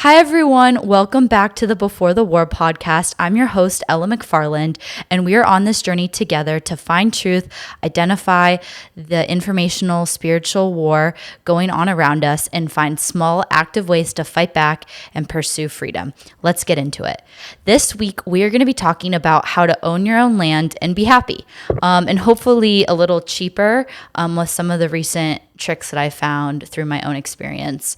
Hi, everyone. Welcome back to the Before the War podcast. I'm your host, Ella McFarland, and we are on this journey together to find truth, identify the informational, spiritual war going on around us, and find small, active ways to fight back and pursue freedom. Let's get into it. This week, we are going to be talking about how to own your own land and be happy, and hopefully a little cheaper with some of the recent tricks that I found through my own experience.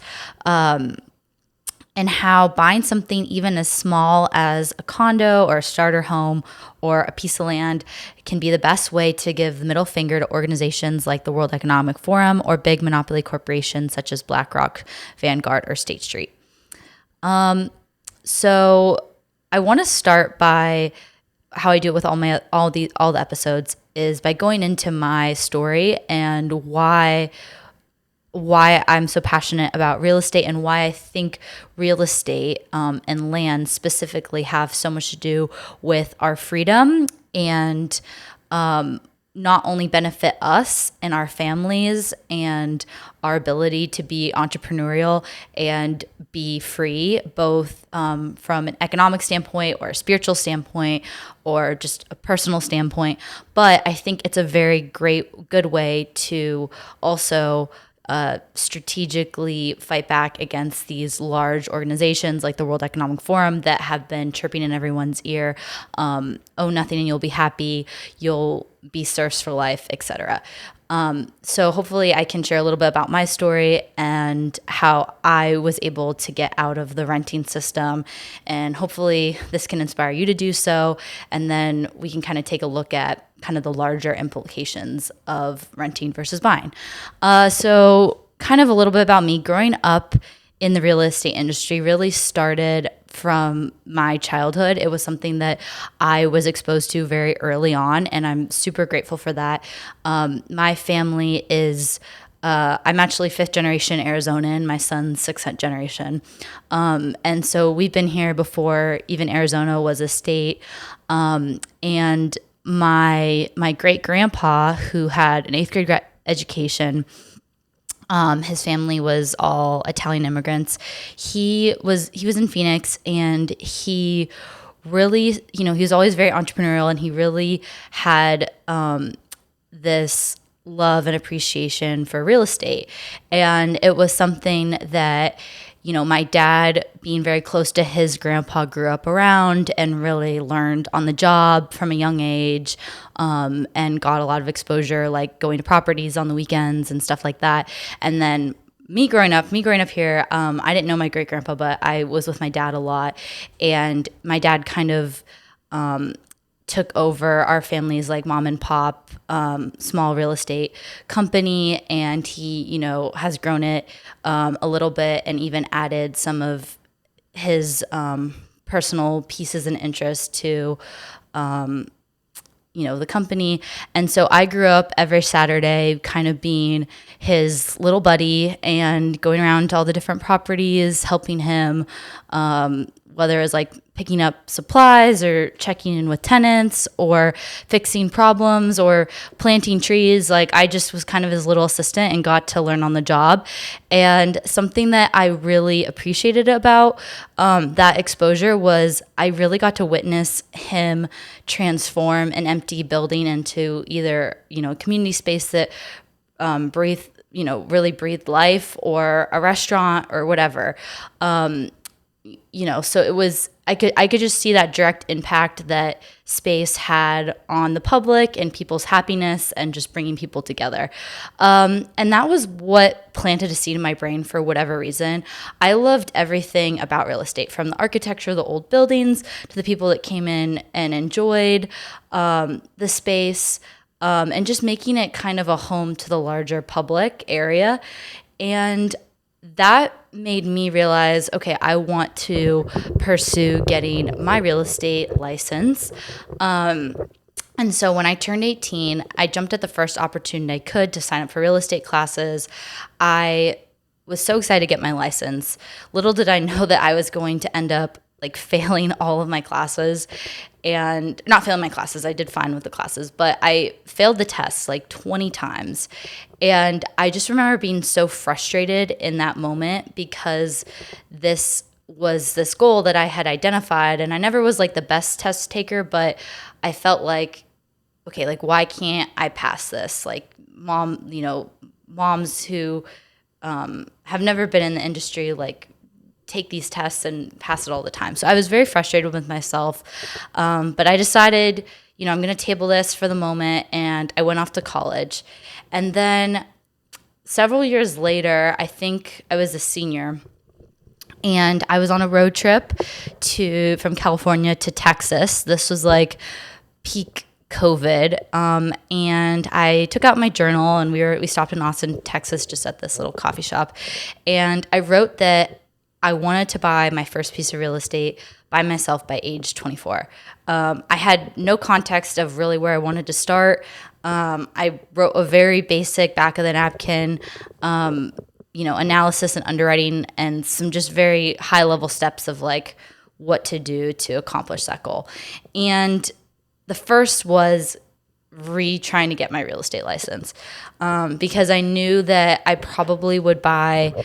And how buying something even as small as a condo or a starter home or a piece of land can be the best way to give the middle finger to organizations like the World Economic Forum or big monopoly corporations such as BlackRock, Vanguard, or State Street. So I want to start by how I do it with all the episodes is by going into my story and why I'm so passionate about real estate and why I think real estate and land specifically have so much to do with our freedom and not only benefit us and our families and our ability to be entrepreneurial and be free, both from an economic standpoint or a spiritual standpoint or just a personal standpoint. But I think it's a very good way to also strategically fight back against these large organizations like the World Economic Forum that have been chirping in everyone's ear, own nothing and you'll be happy, you'll be serfs for life, etc. So hopefully I can share a little bit about my story and how I was able to get out of the renting system. And hopefully this can inspire you to do so. And then we can kind of take a look at kind of the larger implications of renting versus buying. So kind of a little bit about me. Growing up in the real estate industry really started from my childhood. It was something that I was exposed to very early on, and I'm super grateful for that. My family is I'm actually fifth generation Arizonan. My son's sixth generation. And so we've been here before even Arizona was a state. And my great grandpa, who had an eighth grade education, his family was all Italian immigrants. He was in Phoenix, and he really, he was always very entrepreneurial, and he really had this love and appreciation for real estate. And it was something that, my dad, being very close to his grandpa, grew up around and really learned on the job from a young age, and got a lot of exposure, like going to properties on the weekends and stuff like that. And then me growing up here, I didn't know my great grandpa, but I was with my dad a lot. And my dad kind of took over our family's like mom and pop small real estate company, and he has grown it a little bit and even added some of his personal pieces and interests to the company. And so I grew up every Saturday kind of being his little buddy and going around to all the different properties, helping him, whether it was like picking up supplies or checking in with tenants or fixing problems or planting trees. Like I just was kind of his little assistant and got to learn on the job. And something that I really appreciated about that exposure was I really got to witness him transform an empty building into either, a community space that really breathed life, or a restaurant or whatever. So it was, I could just see that direct impact that space had on the public and people's happiness and just bringing people together. And that was what planted a seed in my brain for whatever reason. I loved everything about real estate, from the architecture, the old buildings, to the people that came in and enjoyed the space, and just making it kind of a home to the larger public area. And that made me realize, okay, I want to pursue getting my real estate license. And so when I turned 18, I jumped at the first opportunity I could to sign up for real estate classes. I was so excited to get my license. Little did I know that I was going to end up like failing all of my classes. And not failing my classes, I did fine with the classes, but I failed the tests like 20 times. And I just remember being so frustrated in that moment because this was this goal that I had identified. And I never was like the best test taker, but I felt like, okay, like why can't I pass this? Like moms who have never been in the industry, like take these tests and pass it all the time. So I was very frustrated with myself. But I decided, I'm going to table this for the moment. And I went off to college. And then several years later, I think I was a senior, and I was on a road trip from California to Texas. This was like peak COVID. And I took out my journal, and we stopped in Austin, Texas, just at this little coffee shop. And I wrote that I wanted to buy my first piece of real estate by myself by age 24. I had no context of really where I wanted to start. I wrote a very basic back of the napkin, analysis and underwriting, and some just very high level steps of like what to do to accomplish that goal. And the first was trying to get my real estate license, because I knew that I probably would buy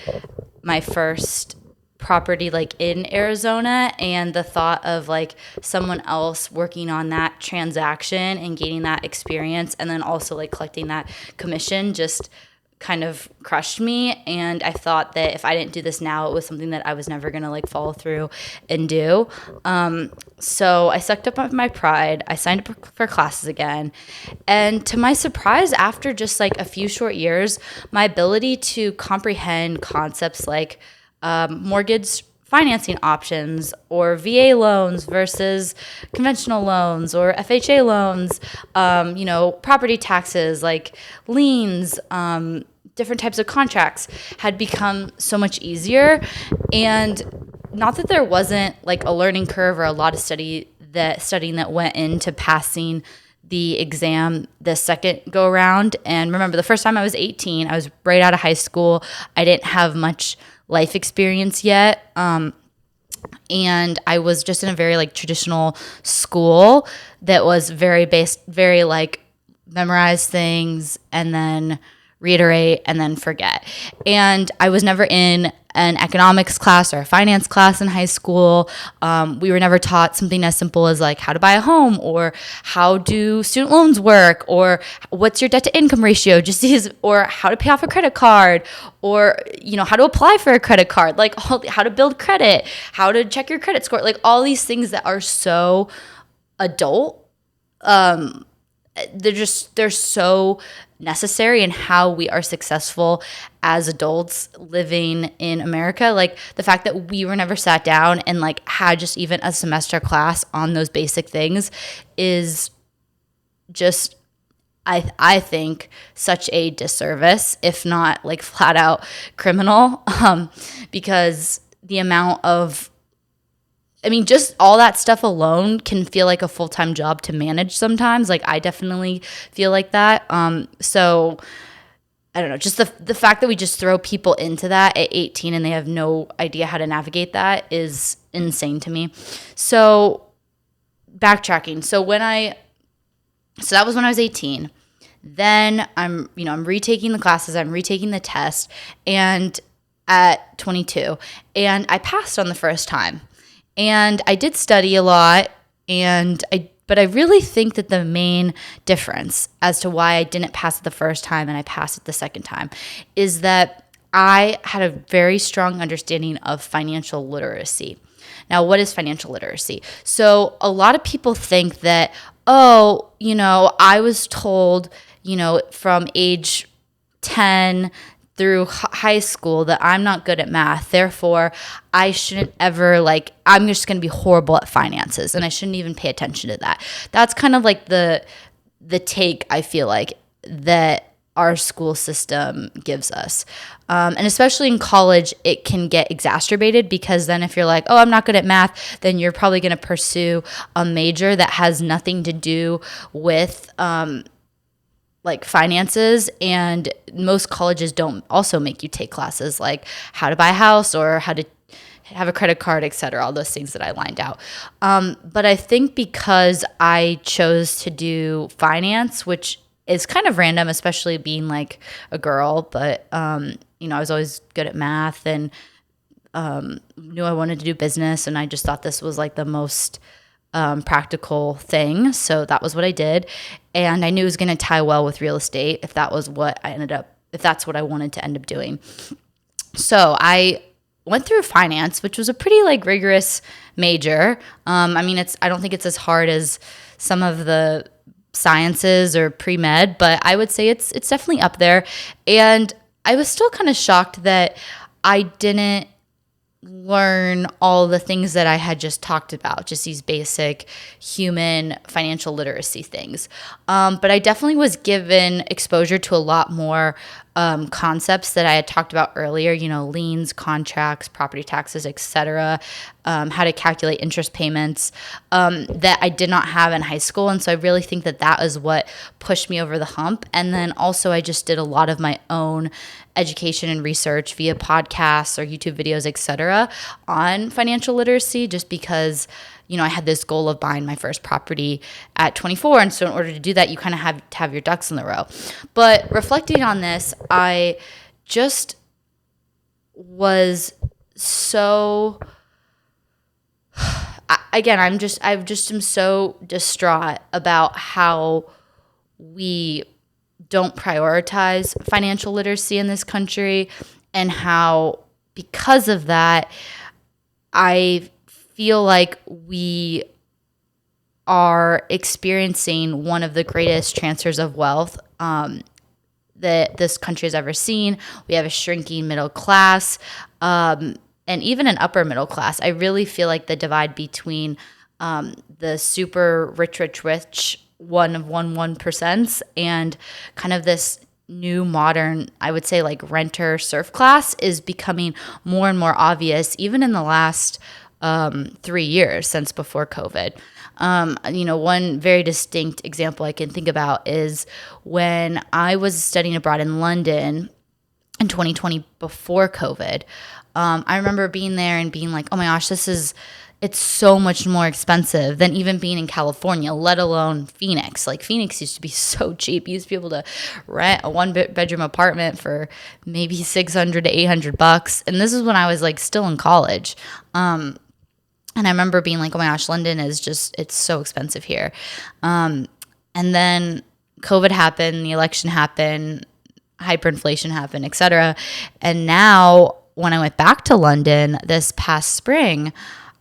my first property like in Arizona, and the thought of like someone else working on that transaction and gaining that experience and then also like collecting that commission just kind of crushed me. And I thought that if I didn't do this now, it was something that I was never going to like follow through and do. So I sucked up my pride. I signed up for classes again. And to my surprise, after just like a few short years, my ability to comprehend concepts like mortgage financing options or VA loans versus conventional loans or FHA loans, property taxes like liens, different types of contracts had become so much easier. And not that there wasn't like a learning curve or a lot of studying that went into passing the exam the second go around. And remember, the first time I was 18, I was right out of high school. I didn't have much life experience yet. And I was just in a very like traditional school that was very like memorize things and then reiterate and then forget. And I was never in an economics class or a finance class in high school. We were never taught something as simple as like how to buy a home or how do student loans work or what's your debt to income ratio, or how to pay off a credit card, or how to apply for a credit card, like how to build credit, how to check your credit score, like all these things that are so adult. They're so necessary in how we are successful as adults living in America. Like the fact that we were never sat down and like had just even a semester class on those basic things is just, I think, such a disservice, if not like flat out criminal, because the amount of just all that stuff alone can feel like a full-time job to manage sometimes. Like I definitely feel like that. So I don't know, just the fact that we just throw people into that at 18 and they have no idea how to navigate that is insane to me. So backtracking. So that was when I was 18. Then I'm retaking the classes, I'm retaking the test, and at 22, and I passed on the first time. And I did study a lot, but I really think that the main difference as to why I didn't pass it the first time and I passed it the second time is that I had a very strong understanding of financial literacy. Now, what is financial literacy? So a lot of people think that, I was told, from age 10 through high school that I'm not good at math. Therefore, I shouldn't ever I'm just going to be horrible at finances and I shouldn't even pay attention to that. That's kind of like the take I feel like that our school system gives us. And especially in college, it can get exacerbated because then if you're like, oh, I'm not good at math, then you're probably going to pursue a major that has nothing to do with like finances, and most colleges don't also make you take classes like how to buy a house or how to have a credit card, et cetera, all those things that I lined out. But I think because I chose to do finance, which is kind of random, especially being like a girl, but I was always good at math and knew I wanted to do business, and I just thought this was like the most practical thing. So that was what I did. And I knew it was going to tie well with real estate if that's what I wanted to end up doing. So I went through finance, which was a pretty like rigorous major. I don't think it's as hard as some of the sciences or pre-med, but I would say it's definitely up there. And I was still kind of shocked that I didn't learn all the things that I had just talked about, just these basic human financial literacy things. But I definitely was given exposure to a lot more concepts that I had talked about earlier, liens, contracts, property taxes, etc., how to calculate interest payments that I did not have in high school. And so I really think that is what pushed me over the hump. And then also I just did a lot of my own education and research via podcasts or YouTube videos, etc., on financial literacy, just because I had this goal of buying my first property at 24. And so in order to do that, you kind of have to have your ducks in the row. But reflecting on this, I just was so, again, I just am so distraught about how we don't prioritize financial literacy in this country, and how because of that, I feel like we are experiencing one of the greatest transfers of wealth that this country has ever seen. We have a shrinking middle class, and even an upper middle class. I really feel like the divide between the super rich 1% and kind of this new modern, I would say like renter serf class is becoming more and more obvious, even in the last 3 years since before COVID. One very distinct example I can think about is when I was studying abroad in London in 2020 before COVID. I remember being there and being like, oh my gosh, it's so much more expensive than even being in California, let alone Phoenix. Like Phoenix used to be so cheap. You used to be able to rent a bedroom apartment for maybe $600 to $800. And this is when I was like still in college. And I remember being like, oh my gosh, London it's so expensive here. And then COVID happened, the election happened, hyperinflation happened, et cetera. And now when I went back to London this past spring,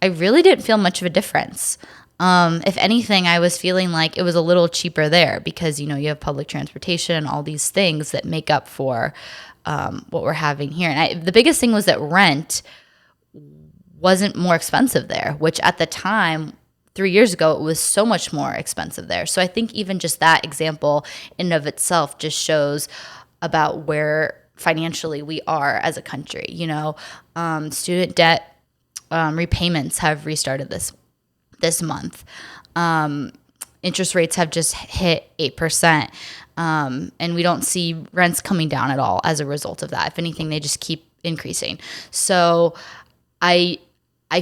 I really didn't feel much of a difference. If anything, I was feeling like it was a little cheaper there because, you have public transportation and all these things that make up for what we're having here. And the biggest thing was that rent wasn't more expensive there, which at the time, 3 years ago, it was so much more expensive there. So I think even just that example in and of itself just shows about where financially we are as a country. Student debt repayments have restarted this month. Interest rates have just hit 8%. And we don't see rents coming down at all as a result of that. If anything, they just keep increasing. So I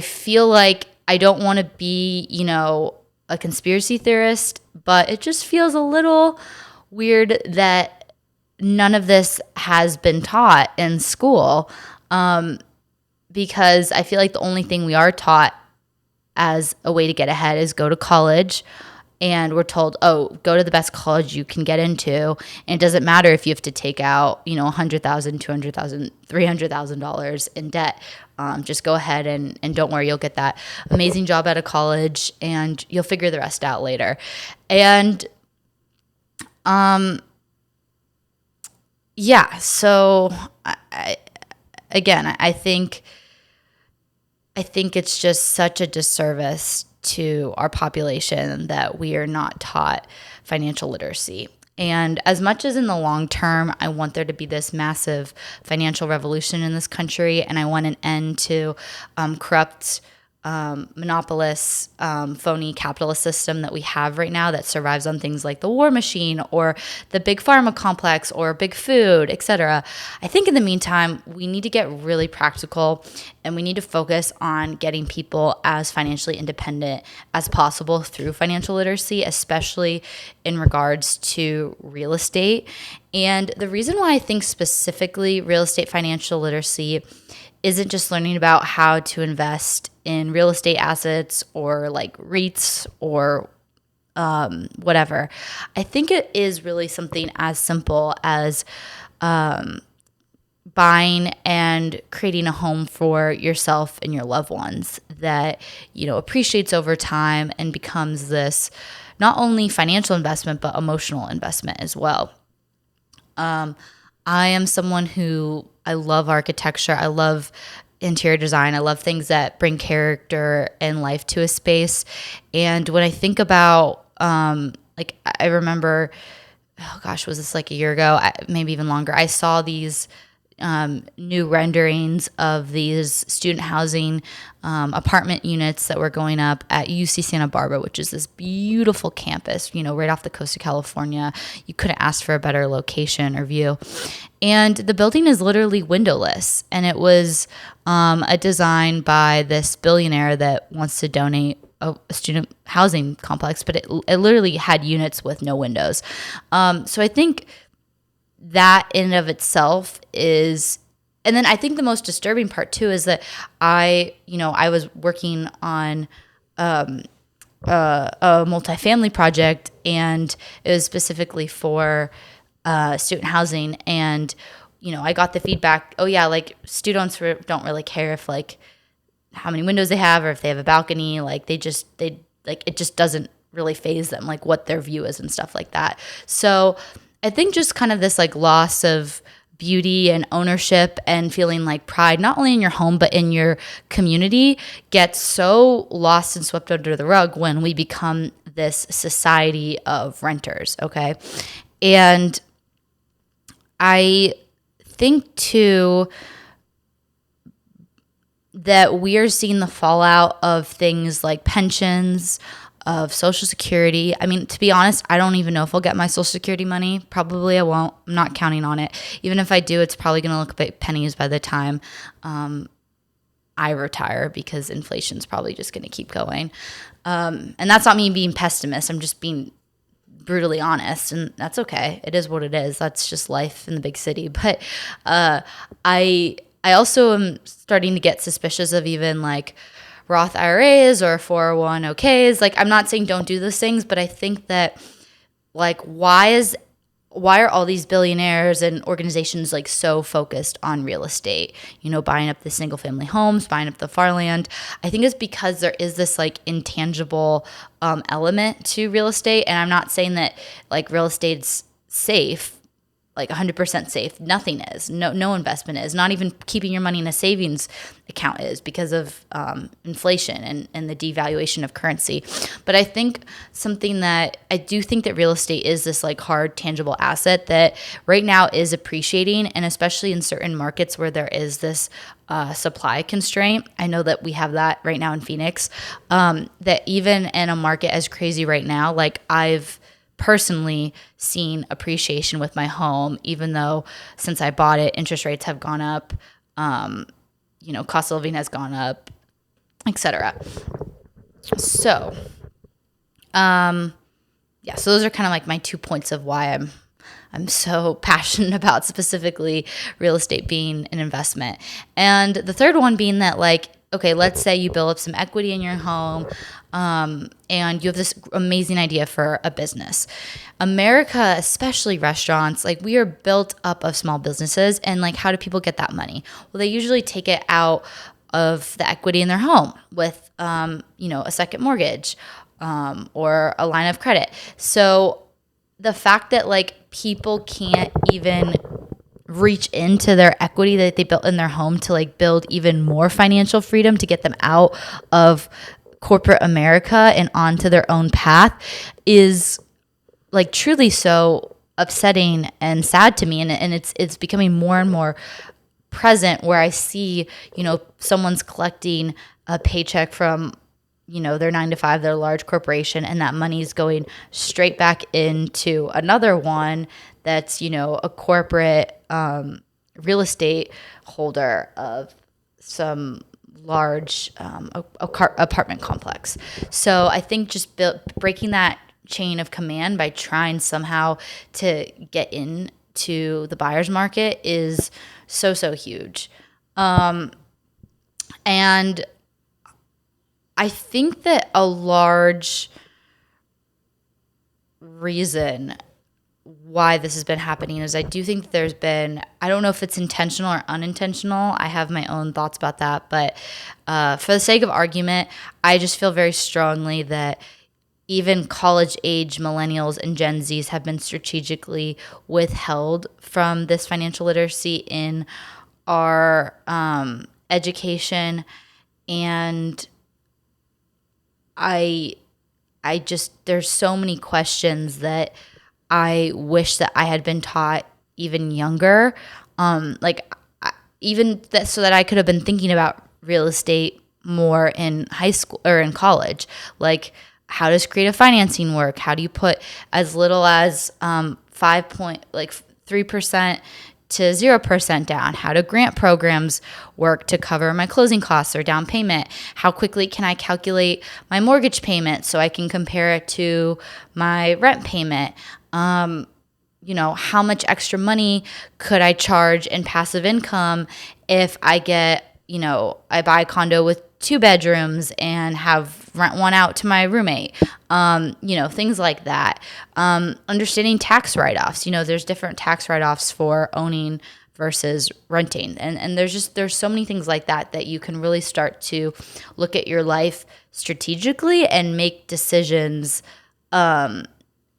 feel like I don't want to be, a conspiracy theorist, but it just feels a little weird that none of this has been taught in school. Because I feel like the only thing we are taught as a way to get ahead is go to college. And we're told, oh, go to the best college you can get into. And it doesn't matter if you have to take out, $100,000, $200,000, $300,000 in debt. Just go ahead and don't worry, you'll get that amazing job out of college and you'll figure the rest out later. And so I think it's just such a disservice to our population that we are not taught financial literacy. And as much as in the long term, I want there to be this massive financial revolution in this country, and I want an end to corrupt, monopolist, phony capitalist system that we have right now that survives on things like the war machine or the big pharma complex or big food, etc. I think in the meantime, we need to get really practical and we need to focus on getting people as financially independent as possible through financial literacy, especially in regards to real estate. And the reason why I think specifically real estate financial literacy isn't just learning about how to invest in real estate assets or like REITs or whatever. I think it is really something as simple as buying and creating a home for yourself and your loved ones that, appreciates over time and becomes this not only financial investment, but emotional investment as well. I am someone who I love architecture. I love interior design. I love things that bring character and life to a space. And when I think about, I remember, oh gosh, was this like a year ago? Maybe even longer. I saw these new renderings of these student housing apartment units that were going up at UC Santa Barbara, which is this beautiful campus, right off the coast of California. You couldn't ask for a better location or view. And the building is literally windowless. And it was a design by this billionaire that wants to donate a student housing complex, but it literally had units with no windows. So I think that in and of itself is, and then I think the most disturbing part too is that I was working on a multifamily project, and it was specifically for student housing, and I got the feedback, oh yeah, like students don't really care if like how many windows they have or if they have a balcony, like it just doesn't really faze them, like what their view is and stuff like that. So I think just kind of this like loss of beauty and ownership and feeling like pride, not only in your home, but in your community, gets so lost and swept under the rug when we become this society of renters. Okay. And I think too that we are seeing the fallout of things like pensions, of Social Security. I mean, to be honest, I don't even know if I'll get my Social Security money. Probably I won't. I'm not counting on it. Even if I do, it's probably going to look like pennies by the time I retire, because inflation's probably just going to keep going. And that's not me being pessimist. I'm just being brutally honest, and that's okay. It is what it is. That's just life in the big city. But I also am starting to get suspicious of even like Roth IRAs or 401ks. Like, I'm not saying don't do those things, but I think that like why are all these billionaires and organizations like so focused on real estate, buying up the single family homes, buying up the farmland? I think it's because there is this like intangible element to real estate. And I'm not saying that like real estate's safe, like 100% safe. Nothing is. No investment is. Not even keeping your money in a savings account is, because of inflation and the devaluation of currency. But I think I do think that real estate is this like hard, tangible asset that right now is appreciating, and especially in certain markets where there is this supply constraint. I know that we have that right now in Phoenix, that even in a market as crazy right now, like I've personally seen appreciation with my home, even though since I bought it, interest rates have gone up, cost of living has gone up, etc. So, so those are kind of like my 2 points of why I'm so passionate about specifically real estate being an investment. And the third one being that, like, okay, let's say you build up some equity in your home, and you have this amazing idea for a business. America, especially restaurants, like we are built up of small businesses, and like how do people get that money? Well, they usually take it out of the equity in their home with, a second mortgage, or a line of credit. So the fact that like people can't even reach into their equity that they built in their home to like build even more financial freedom to get them out of corporate America and onto their own path is like truly so upsetting and sad to me. And it's becoming more and more present where I see, someone's collecting a paycheck from, their 9 to 5, their large corporation, and that money's going straight back into another one that's, a corporate real estate holder of some large apartment complex. So I think just breaking that chain of command by trying somehow to get into the buyer's market is so huge. And I think that a large reason why this has been happening is I do think that there's been, I don't know if it's intentional or unintentional. I have my own thoughts about that. But for the sake of argument, I just feel very strongly that even college age millennials and Gen Zs have been strategically withheld from this financial literacy in our education. And I just, there's so many questions that I wish that I had been taught even younger. Like even that, so that I could have been thinking about real estate more in high school or in college. Like, how does creative financing work? How do you put as little as 3% to 0% down? How do grant programs work to cover my closing costs or down payment? How quickly can I calculate my mortgage payment so I can compare it to my rent payment? How much extra money could I charge in passive income if I I buy a condo with 2 bedrooms and have rent one out to my roommate? Things like that. Understanding tax write-offs. There's different tax write-offs for owning versus renting. And there's so many things like that you can really start to look at your life strategically and make decisions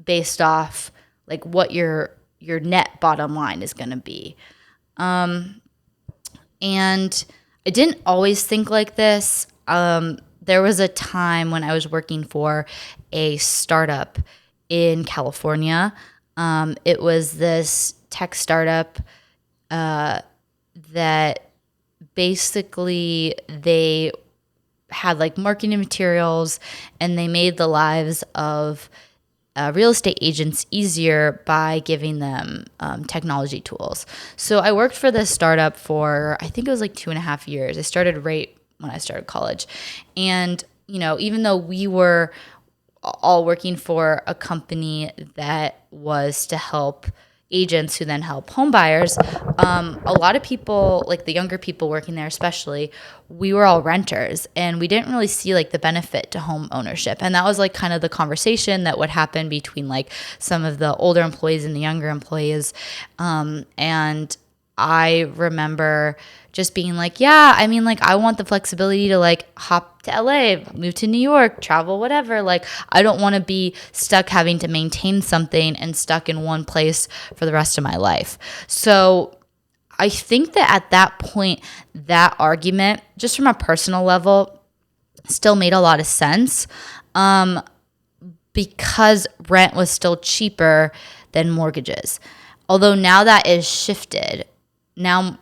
based off like what your net bottom line is going to be. And I didn't always think like this. There was a time when I was working for a startup in California. It was this tech startup that basically they had like marketing materials, and they made the lives of real estate agents easier by giving them technology tools. So I worked for this startup for, I think it was like 2.5 years. I started right when I started college. And, even though we were all working for a company that was to help agents who then help home buyers, a lot of people, like the younger people working there especially, we were all renters, and we didn't really see like the benefit to home ownership. And that was like kind of the conversation that would happen between like some of the older employees and the younger employees. And I remember just being like, yeah, I mean, like, I want the flexibility to like hop to LA, move to New York, travel, whatever. Like, I don't want to be stuck having to maintain something and stuck in one place for the rest of my life. So I think that at that point, that argument, just from a personal level, still made a lot of sense, because rent was still cheaper than mortgages. Although now that is shifted. Now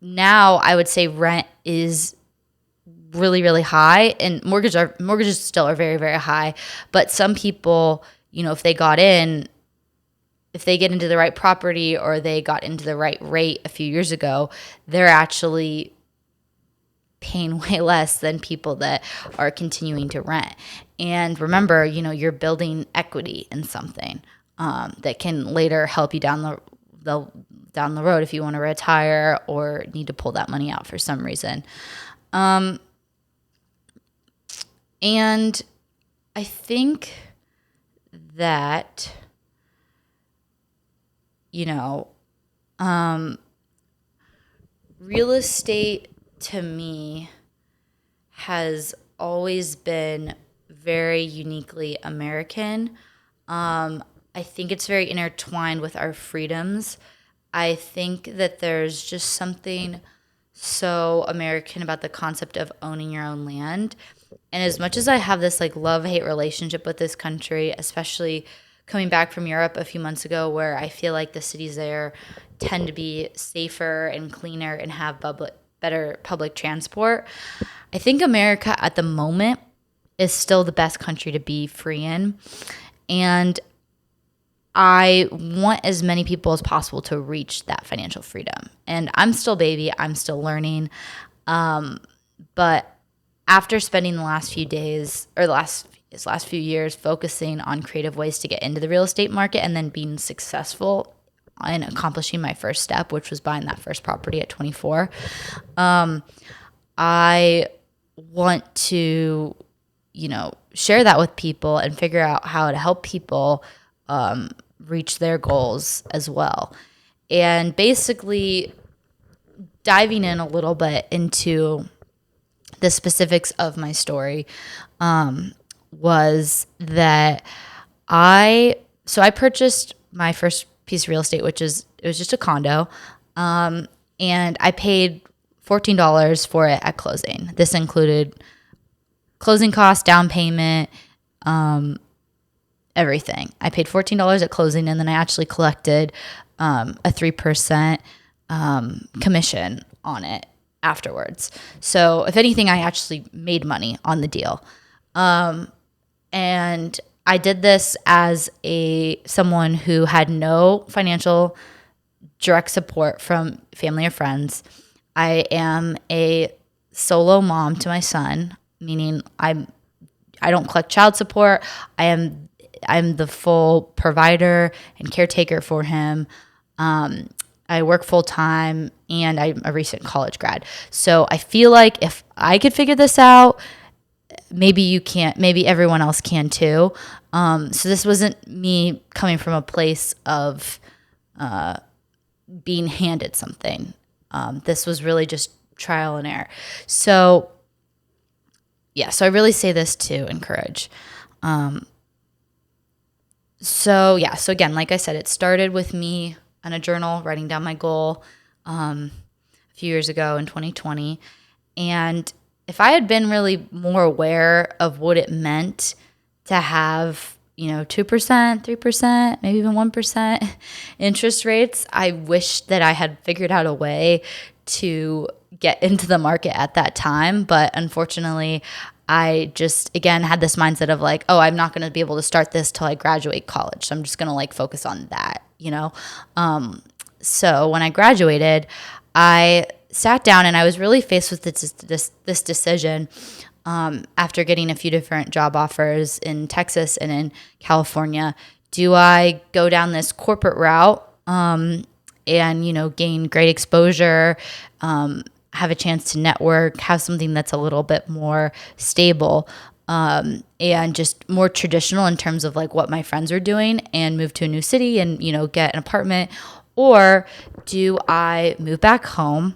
I would say rent is really, really high, and mortgages still are very, very high. But some people, if they get into the right property, or they got into the right rate a few years ago, they're actually paying way less than people that are continuing to rent. And remember, you're building equity in something that can later help you down the road if you want to retire or need to pull that money out for some reason. And I think that, real estate to me has always been very uniquely American. I think it's very intertwined with our freedoms. I think that there's just something so American about the concept of owning your own land. And as much as I have this like love-hate relationship with this country, especially coming back from Europe a few months ago, where I feel like the cities there tend to be safer and cleaner and have better public transport, I think America at the moment is still the best country to be free in. And I want as many people as possible to reach that financial freedom. And I'm still baby. I'm still learning. But after spending the last few days, or this last few years, focusing on creative ways to get into the real estate market, and then being successful in accomplishing my first step, which was buying that first property at 24, I want to, share that with people and figure out how to help people reach their goals as well. And basically diving in a little bit into the specifics of my story was that I purchased my first piece of real estate, it was just a condo, and I paid $14 for it at closing. This included closing costs, down payment, everything. I paid $14 at closing, and then I actually collected a 3% commission on it afterwards. So if anything, I actually made money on the deal. And I did this as someone who had no financial direct support from family or friends. I am a solo mom to my son, meaning I don't collect child support. I'm the full provider and caretaker for him. I work full time, and I'm a recent college grad. So I feel like if I could figure this out, maybe you can't, maybe everyone else can too. So this wasn't me coming from a place of being handed something. This was really just trial and error. So I really say this to encourage. So again, like I said, it started with me on a journal, writing down my goal a few years ago in 2020. And if I had been really more aware of what it meant to have, 2%, 3%, maybe even 1% interest rates, I wish that I had figured out a way to get into the market at that time. But unfortunately, I just, again, had this mindset of like, oh, I'm not going to be able to start this till I graduate college. So I'm just going to like focus on that, So when I graduated, I sat down and I was really faced with this decision after getting a few different job offers in Texas and in California. Do I go down this corporate route and, gain great exposure, have a chance to network, have something that's a little bit more stable, and just more traditional in terms of like what my friends are doing, and move to a new city and, get an apartment? Or do I move back home,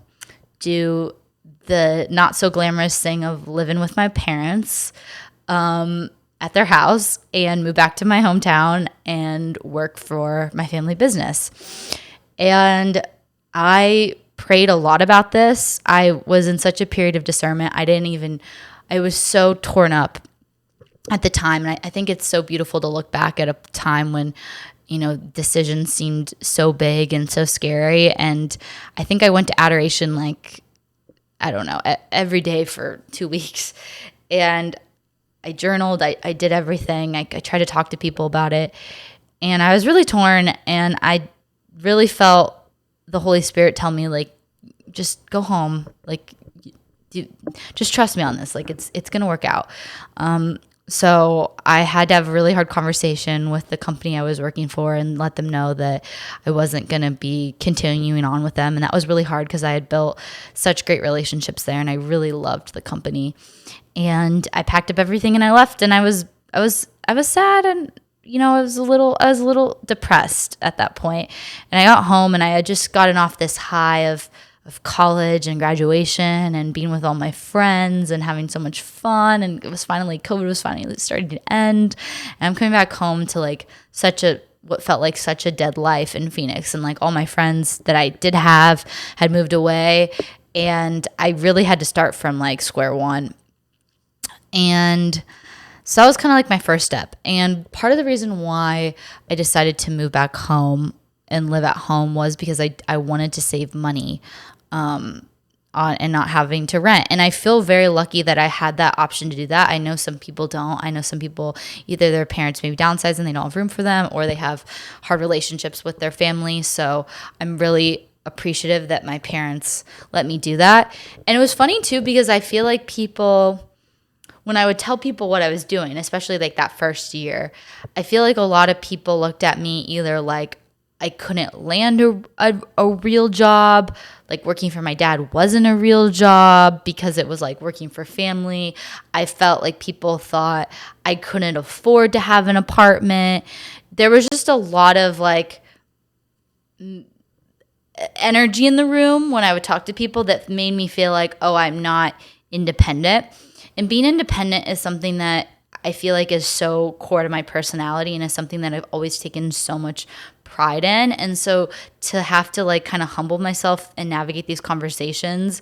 do the not so glamorous thing of living with my parents at their house, and move back to my hometown and work for my family business? And I prayed a lot about this. I was in such a period of discernment. I was so torn up at the time. And I think it's so beautiful to look back at a time when, decisions seemed so big and so scary. And I think I went to adoration, every day for 2 weeks. And I journaled, I did everything. I tried to talk to people about it. And I was really torn, and I really felt the Holy Spirit tell me, like, just go home. Like, just trust me on this. Like, it's going to work out. So I had to have a really hard conversation with the company I was working for and let them know that I wasn't going to be continuing on with them. And that was really hard because I had built such great relationships there, and I really loved the company. And I packed up everything and I left, and I was sad, and I was a little depressed at that point. And I got home, and I had just gotten off this high of college and graduation and being with all my friends and having so much fun. And COVID was finally starting to end. And I'm coming back home to like what felt like such a dead life in Phoenix. And like all my friends that I did have had moved away. And I really had to start from like square one. And so that was kind of like my first step. And part of the reason why I decided to move back home and live at home was because I wanted to save money and not having to rent. And I feel very lucky that I had that option to do that. I know some people don't. I know some people, either their parents maybe downsize and they don't have room for them, or they have hard relationships with their family. So I'm really appreciative that my parents let me do that. And it was funny too, because I feel like when I would tell people what I was doing, especially like that first year, I feel like a lot of people looked at me either like, I couldn't land a real job. Like working for my dad wasn't a real job because it was like working for family. I felt like people thought I couldn't afford to have an apartment. There was just a lot of like energy in the room when I would talk to people that made me feel like, oh, I'm not independent. And being independent is something that I feel like is so core to my personality and is something that I've always taken so much pride in. And so to have to like kind of humble myself and navigate these conversations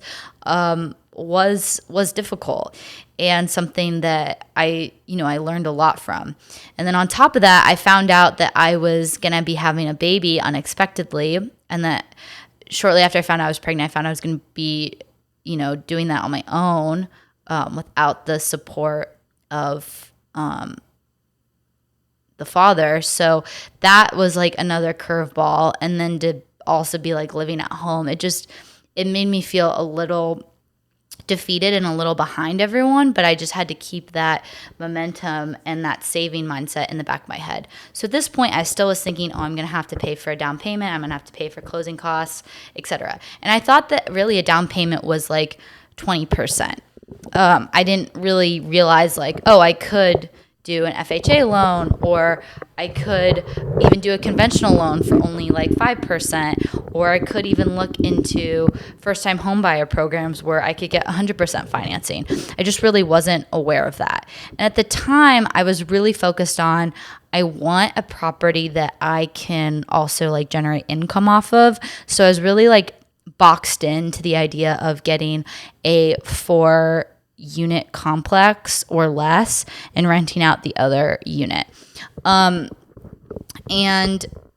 was difficult and something that I learned a lot from. And then on top of that, I found out that I was going to be having a baby unexpectedly, and that shortly after I found out I was pregnant, I found I was going to be, doing that on my own without the support of the father. So that was like another curveball. And then to also be like living at home, it made me feel a little defeated and a little behind everyone, but I just had to keep that momentum and that saving mindset in the back of my head. So at this point, I still was thinking, oh, I'm going to have to pay for a down payment. I'm going to have to pay for closing costs, etc. And I thought that really a down payment was like 20%. I didn't really realize like, oh, I could do an FHA loan, or I could even do a conventional loan for only like 5%, or I could even look into first-time homebuyer programs where I could get 100% financing. I just really wasn't aware of that. And at the time, I was really focused on, I want a property that I can also like generate income off of. So I was really like boxed into the idea of getting a 4-unit complex or less and renting out the other unit. And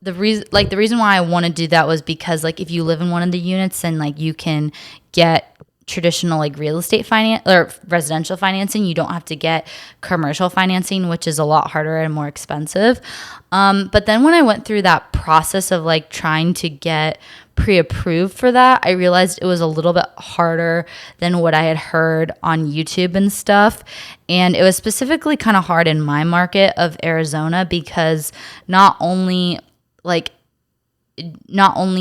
the reason why I want to do that was because like if you live in one of the units, then like you can get traditional like real estate finance or residential financing. You don't have to get commercial financing, which is a lot harder and more expensive. But then when I went through that process of like trying to get pre-approved for that, I realized it was a little bit harder than what I had heard on YouTube and stuff. And it was specifically kind of hard in my market of Arizona because not only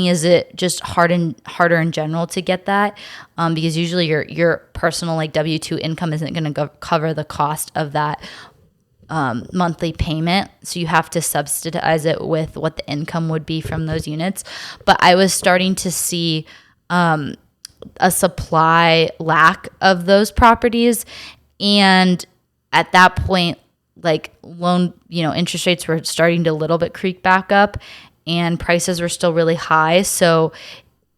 is it just harder in general to get that, because usually your personal like W-2 income isn't going to cover the cost of that monthly payment. So you have to subsidize it with what the income would be from those units. But I was starting to see a supply lack of those properties. And at that point, like loan, interest rates were starting to a little bit creep back up and prices were still really high. So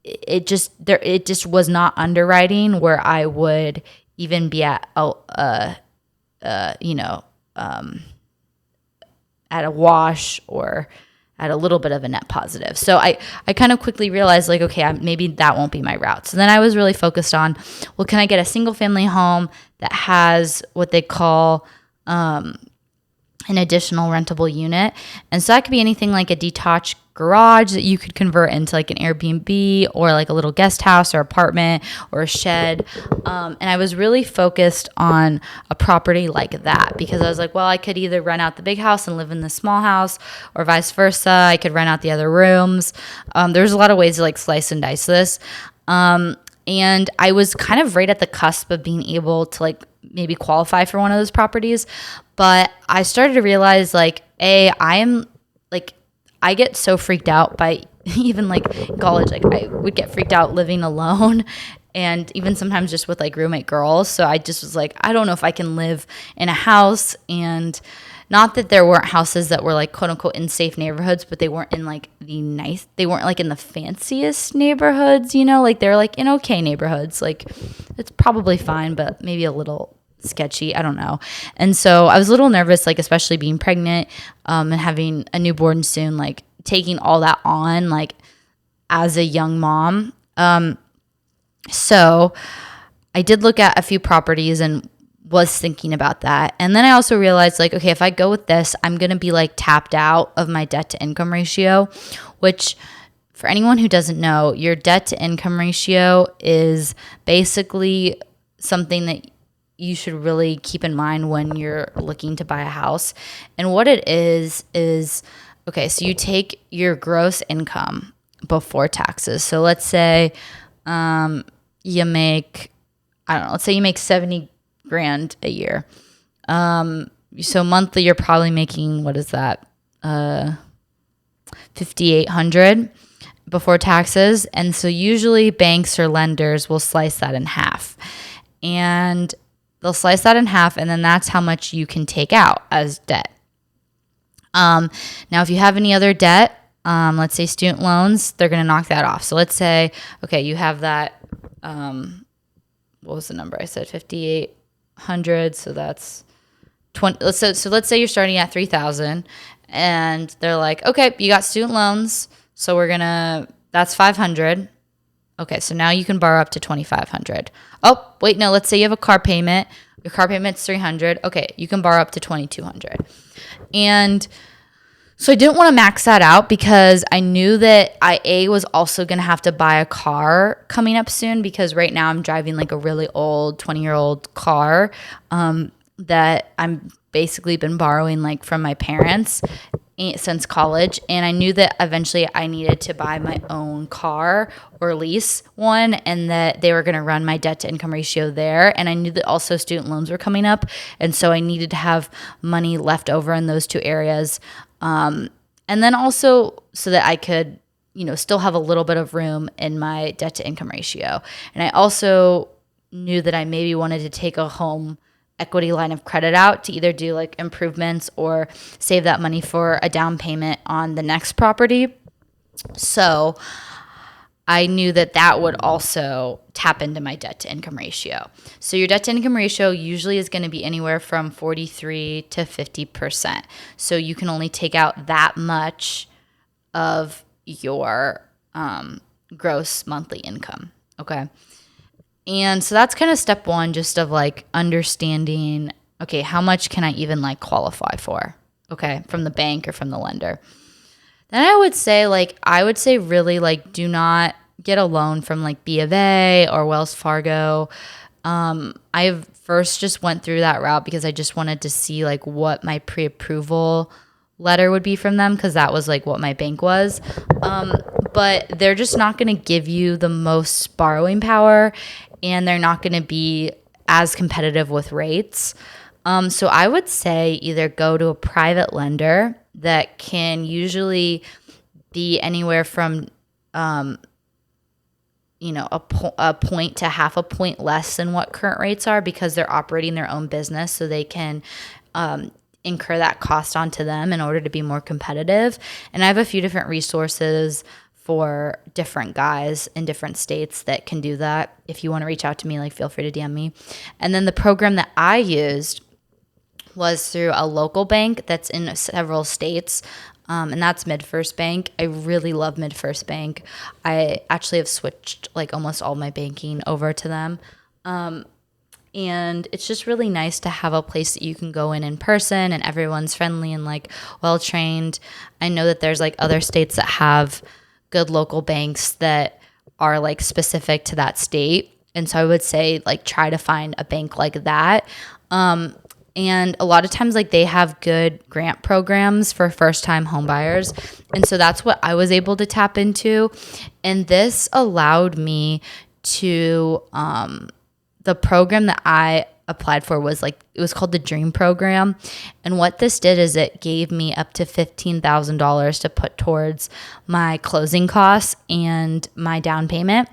it just was not underwriting where I would even be at at a wash or at a little bit of a net positive. So I kind of quickly realized like, okay, maybe that won't be my route. So then I was really focused on, well, can I get a single family home that has what they call an additional rentable unit? And so that could be anything like a detached garage that you could convert into like an Airbnb or like a little guest house or apartment or a shed. And I was really focused on a property like that because I was like, well, I could either rent out the big house and live in the small house or vice versa. I could rent out the other rooms. There's a lot of ways to like slice and dice this. And I was kind of right at the cusp of being able to like maybe qualify for one of those properties. But I started to realize like, I get so freaked out by even like in college, like I would get freaked out living alone and even sometimes just with like roommate girls. So I just was like, I don't know if I can live in a house. And not that there weren't houses that were like quote unquote in safe neighborhoods, but they weren't in like they weren't like in the fanciest neighborhoods, like they're like in okay neighborhoods. Like it's probably fine, but maybe a little sketchy. I don't know. And so I was a little nervous, like especially being pregnant and having a newborn soon, like taking all that on like as a young mom. So I did look at a few properties and was thinking about that. And then I also realized like, okay, if I go with this, I'm going to be like tapped out of my debt to income ratio, which for anyone who doesn't know, your debt to income ratio is basically something that you should really keep in mind when you're looking to buy a house. And what it is okay, so you take your gross income before taxes. So let's say you make, I don't know, let's say you make 70 grand a year. So monthly you're probably making, what is that? 5,800 before taxes. And so usually banks or lenders will slice that in half. And they'll slice that in half, and then that's how much you can take out as debt. Now, if you have any other debt, let's say student loans, they're going to knock that off. So let's say, okay, you have that, what was the number? I said 5,800. So that's 20. So let's say you're starting at 3,000 and they're like, okay, you got student loans. So that's 500. Okay. So now you can borrow up to 2,500. Oh, wait, no, let's say you have a car payment. Your car payment's 300. Okay. You can borrow up to 2,200. And so I didn't want to max that out because I knew that I was also going to have to buy a car coming up soon, because right now I'm driving like a really old 20-year-old car that I'm basically been borrowing like from my parents since college. And I knew that eventually I needed to buy my own car or lease one, and that they were going to run my debt to income ratio there. And I knew that also student loans were coming up. And so I needed to have money left over in those two areas. And then also so that I could, still have a little bit of room in my debt to income ratio. And I also knew that I maybe wanted to take a home equity line of credit out to either do like improvements or save that money for a down payment on the next property. So I knew that would also tap into my debt to income ratio. So your debt to income ratio usually is going to be anywhere from 43 to 50%. So you can only take out that much of your gross monthly income. Okay. And so that's kind of step one, just of like understanding, okay, how much can I even like qualify for? Okay. From the bank or from the lender. Then I would say really like do not get a loan from like B of A or Wells Fargo. I first just went through that route because I just wanted to see like what my pre-approval letter would be from them, because that was like what my bank was. But they're just not going to give you the most borrowing power, and they're not going to be as competitive with rates. So I would say either go to a private lender that can usually be anywhere from, a point to half a point less than what current rates are, because they're operating their own business, so they can incur that cost onto them in order to be more competitive. And I have a few different resources for different guys in different states that can do that. If you want to reach out to me, like feel free to DM me. And then the program that I used was through a local bank that's in several states. And that's MidFirst Bank. I really love MidFirst Bank. I actually have switched like almost all my banking over to them. And it's just really nice to have a place that you can go in person, and everyone's friendly and like well-trained. I know that there's like other states that have good local banks that are like specific to that state. And so I would say like try to find a bank like that. And a lot of times like they have good grant programs for first-time home buyers. And so that's what I was able to tap into. And this allowed me to, the program that I applied for was like, it was called the Dream Program. And what this did is it gave me up to $15,000 to put towards my closing costs and my down payment.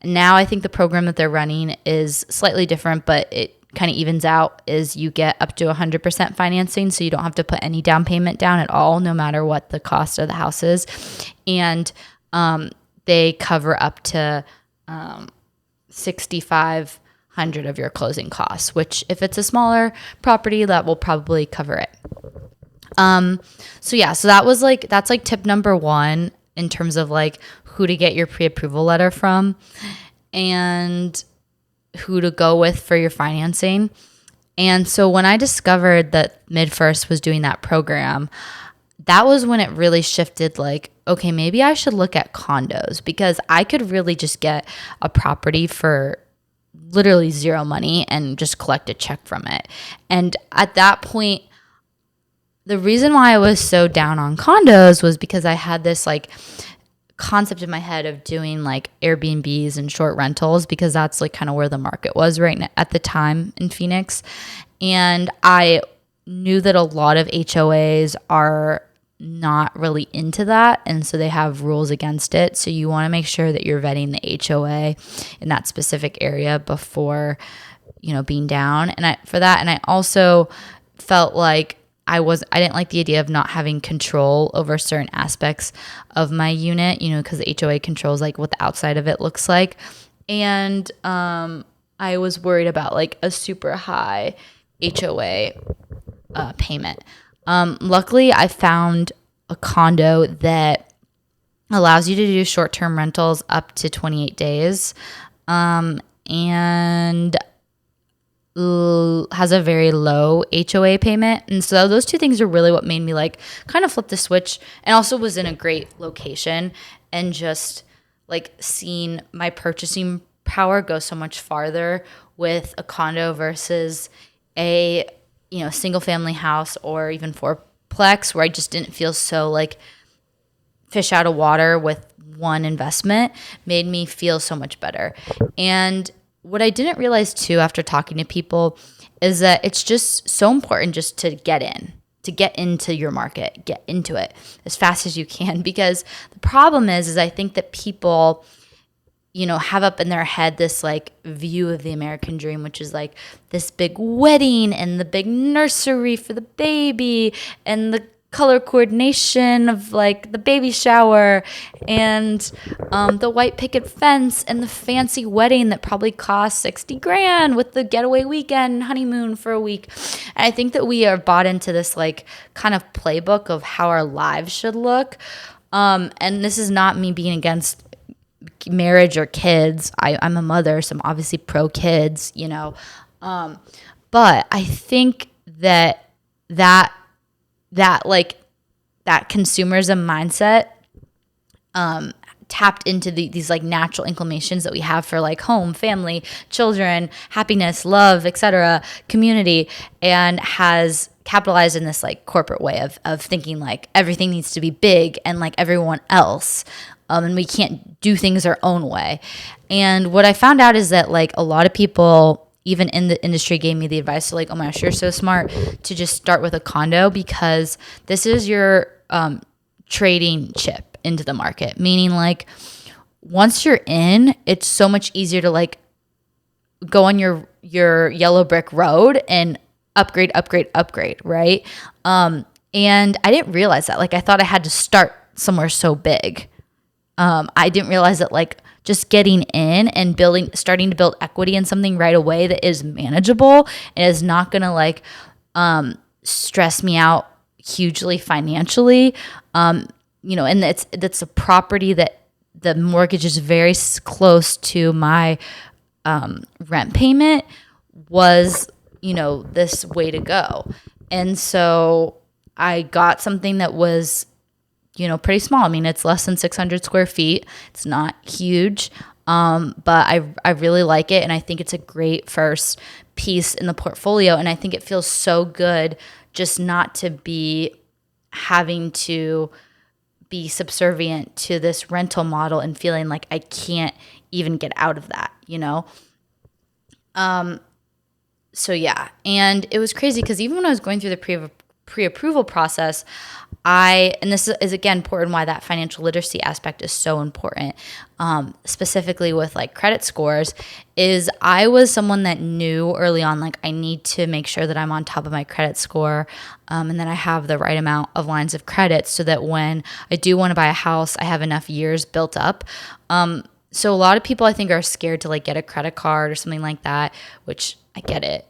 Now I think the program that they're running is slightly different, but it kind of evens out, is you get up to 100% financing. So you don't have to put any down payment down at all, no matter what the cost of the house is. And they cover up to 6,500 of your closing costs, which if it's a smaller property, that will probably cover it. So that's like tip number one in terms of like who to get your pre-approval letter from and who to go with for your financing. And so when I discovered that MidFirst was doing that program, that was when it really shifted, like, okay, maybe I should look at condos, because I could really just get a property for literally zero money and just collect a check from it. And at that point, the reason why I was so down on condos was because I had this like concept in my head of doing like Airbnbs and short rentals, because that's like kind of where the market was right now, at the time in Phoenix. And I knew that a lot of HOAs are not really into that, and so they have rules against it. So you want to make sure that you're vetting the HOA in that specific area before, being down. And I also felt like I didn't like the idea of not having control over certain aspects of my unit, because the HOA controls like what the outside of it looks like. And I was worried about like a super high HOA payment. Luckily, I found a condo that allows you to do short-term rentals up to 28 days, and has a very low HOA payment. And so those two things are really what made me like kind of flip the switch, and also was in a great location, and just like seeing my purchasing power go so much farther with a condo versus a single family house or even fourplex, where I just didn't feel so like fish out of water with one investment, made me feel so much better. And what I didn't realize too, after talking to people, is that it's just so important just to get into your market, get into it as fast as you can. Because the problem is I think that people, have up in their head this like view of the American dream, which is like this big wedding and the big nursery for the baby and the color coordination of like the baby shower and the white picket fence and the fancy wedding that probably costs 60 grand with the getaway weekend honeymoon for a week. And I think that we are bought into this like kind of playbook of how our lives should look. And this is not me being against marriage or kids. I'm a mother, so I'm obviously pro kids, but I think that consumerism mindset tapped into these like natural inclinations that we have for like home, family, children, happiness, love, etc., community, and has capitalized in this like corporate way of thinking like everything needs to be big and like everyone else. And we can't do things our own way. And what I found out is that like a lot of people, even in the industry, gave me the advice to like, oh my gosh, you're so smart to just start with a condo, because this is your trading chip into the market. Meaning like once you're in, it's so much easier to like go on your yellow brick road and upgrade, right? And I didn't realize that. Like I thought I had to start somewhere so big. I didn't realize that like just getting in and starting to build equity in something right away that is manageable and is not going to like stress me out hugely financially. And that's a property that the mortgage is very close to my rent payment, was, this way to go. And so I got something that was pretty small. I mean, it's less than 600 square feet. It's not huge, but I really like it, and I think it's a great first piece in the portfolio. And I think it feels so good just not to be having to be subservient to this rental model and feeling like I can't even get out of that, So yeah, and it was crazy because even when I was going through the pre-approval process, and this is again important why that financial literacy aspect is so important, specifically with like credit scores, is I was someone that knew early on, like I need to make sure that I'm on top of my credit score, and that I have the right amount of lines of credit so that when I do want to buy a house, I have enough years built up. So a lot of people I think are scared to like get a credit card or something like that, which I get it,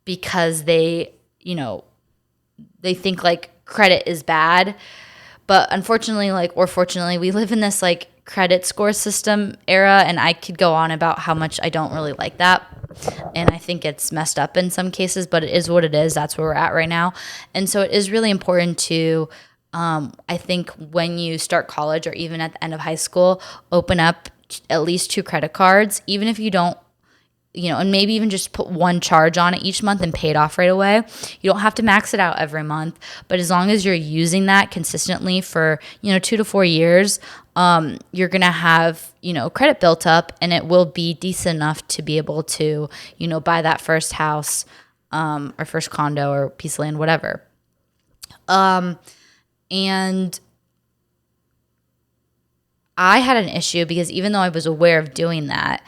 because they think like credit is bad. But unfortunately, or fortunately, we live in this like credit score system era, and I could go on about how much I don't really like that. And I think it's messed up in some cases, but it is what it is. That's where we're at right now. And so it is really important to, I think when you start college or even at the end of high school, open up at least 2 credit cards, even if you don't and maybe even just put one charge on it each month and pay it off right away. You don't have to max it out every month, but as long as you're using that consistently for, 2 to 4 years, you're going to have, credit built up, and it will be decent enough to be able to, buy that first house, or first condo or piece of land, whatever. And I had an issue because even though I was aware of doing that,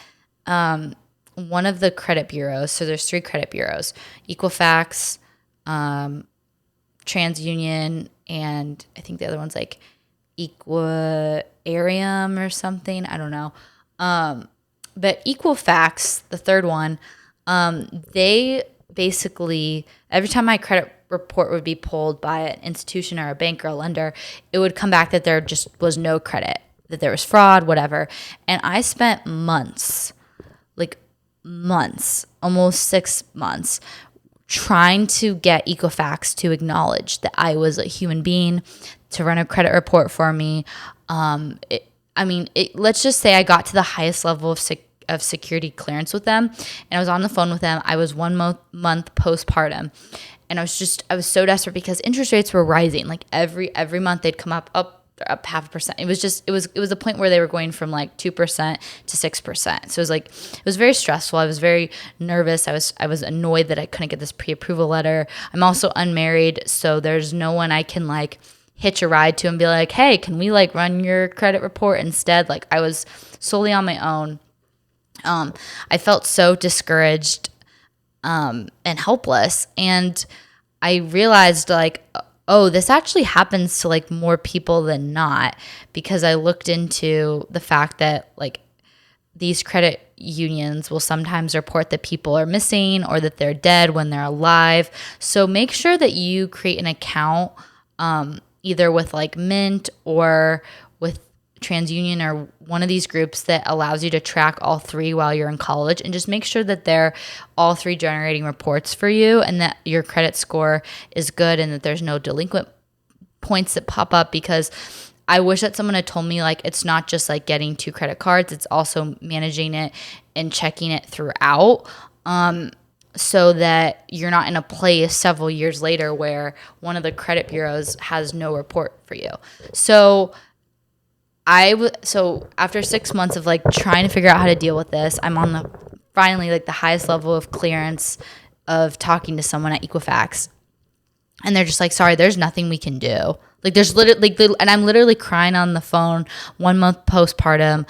one of the credit bureaus, so there's 3 credit bureaus, Equifax, TransUnion, and I think the other one's like Equarium or something. I don't know. But Equifax, the third one, they basically, every time my credit report would be pulled by an institution or a bank or a lender, it would come back that there just was no credit, that there was fraud, whatever. And I spent months, almost 6 months, trying to get Equifax to acknowledge that I was a human being, to run a credit report for me. Let's just say I got to the highest level of security clearance with them, and I was on the phone with them. I was 1 month postpartum, and I was so desperate because interest rates were rising. Like every month they'd come up 0.5%. It was a point where they were going from like 2% to 6%. So it was very stressful. I was very nervous. I was annoyed that I couldn't get this pre-approval letter. I'm also unmarried, so there's no one I can hitch a ride to and be like, hey, can we run your credit report instead? I was solely on my own. I felt so discouraged and helpless, and I realized oh, this actually happens to more people than not, because I looked into the fact that these credit unions will sometimes report that people are missing or that they're dead when they're alive. So make sure that you create an account, either with Mint or with TransUnion or one of these groups that allows you to track all 3 while you're in college, and just make sure that they're all 3 generating reports for you, and that your credit score is good, and that there's no delinquent points that pop up. Because I wish that someone had told me it's not just getting 2 credit cards, it's also managing it and checking it throughout, so that you're not in a place several years later where one of the credit bureaus has no report for you. So after 6 months of trying to figure out how to deal with this, I'm on finally the highest level of clearance of talking to someone at Equifax, and they're just sorry, there's nothing we can do. There's literally and I'm literally crying on the phone, 1 month postpartum.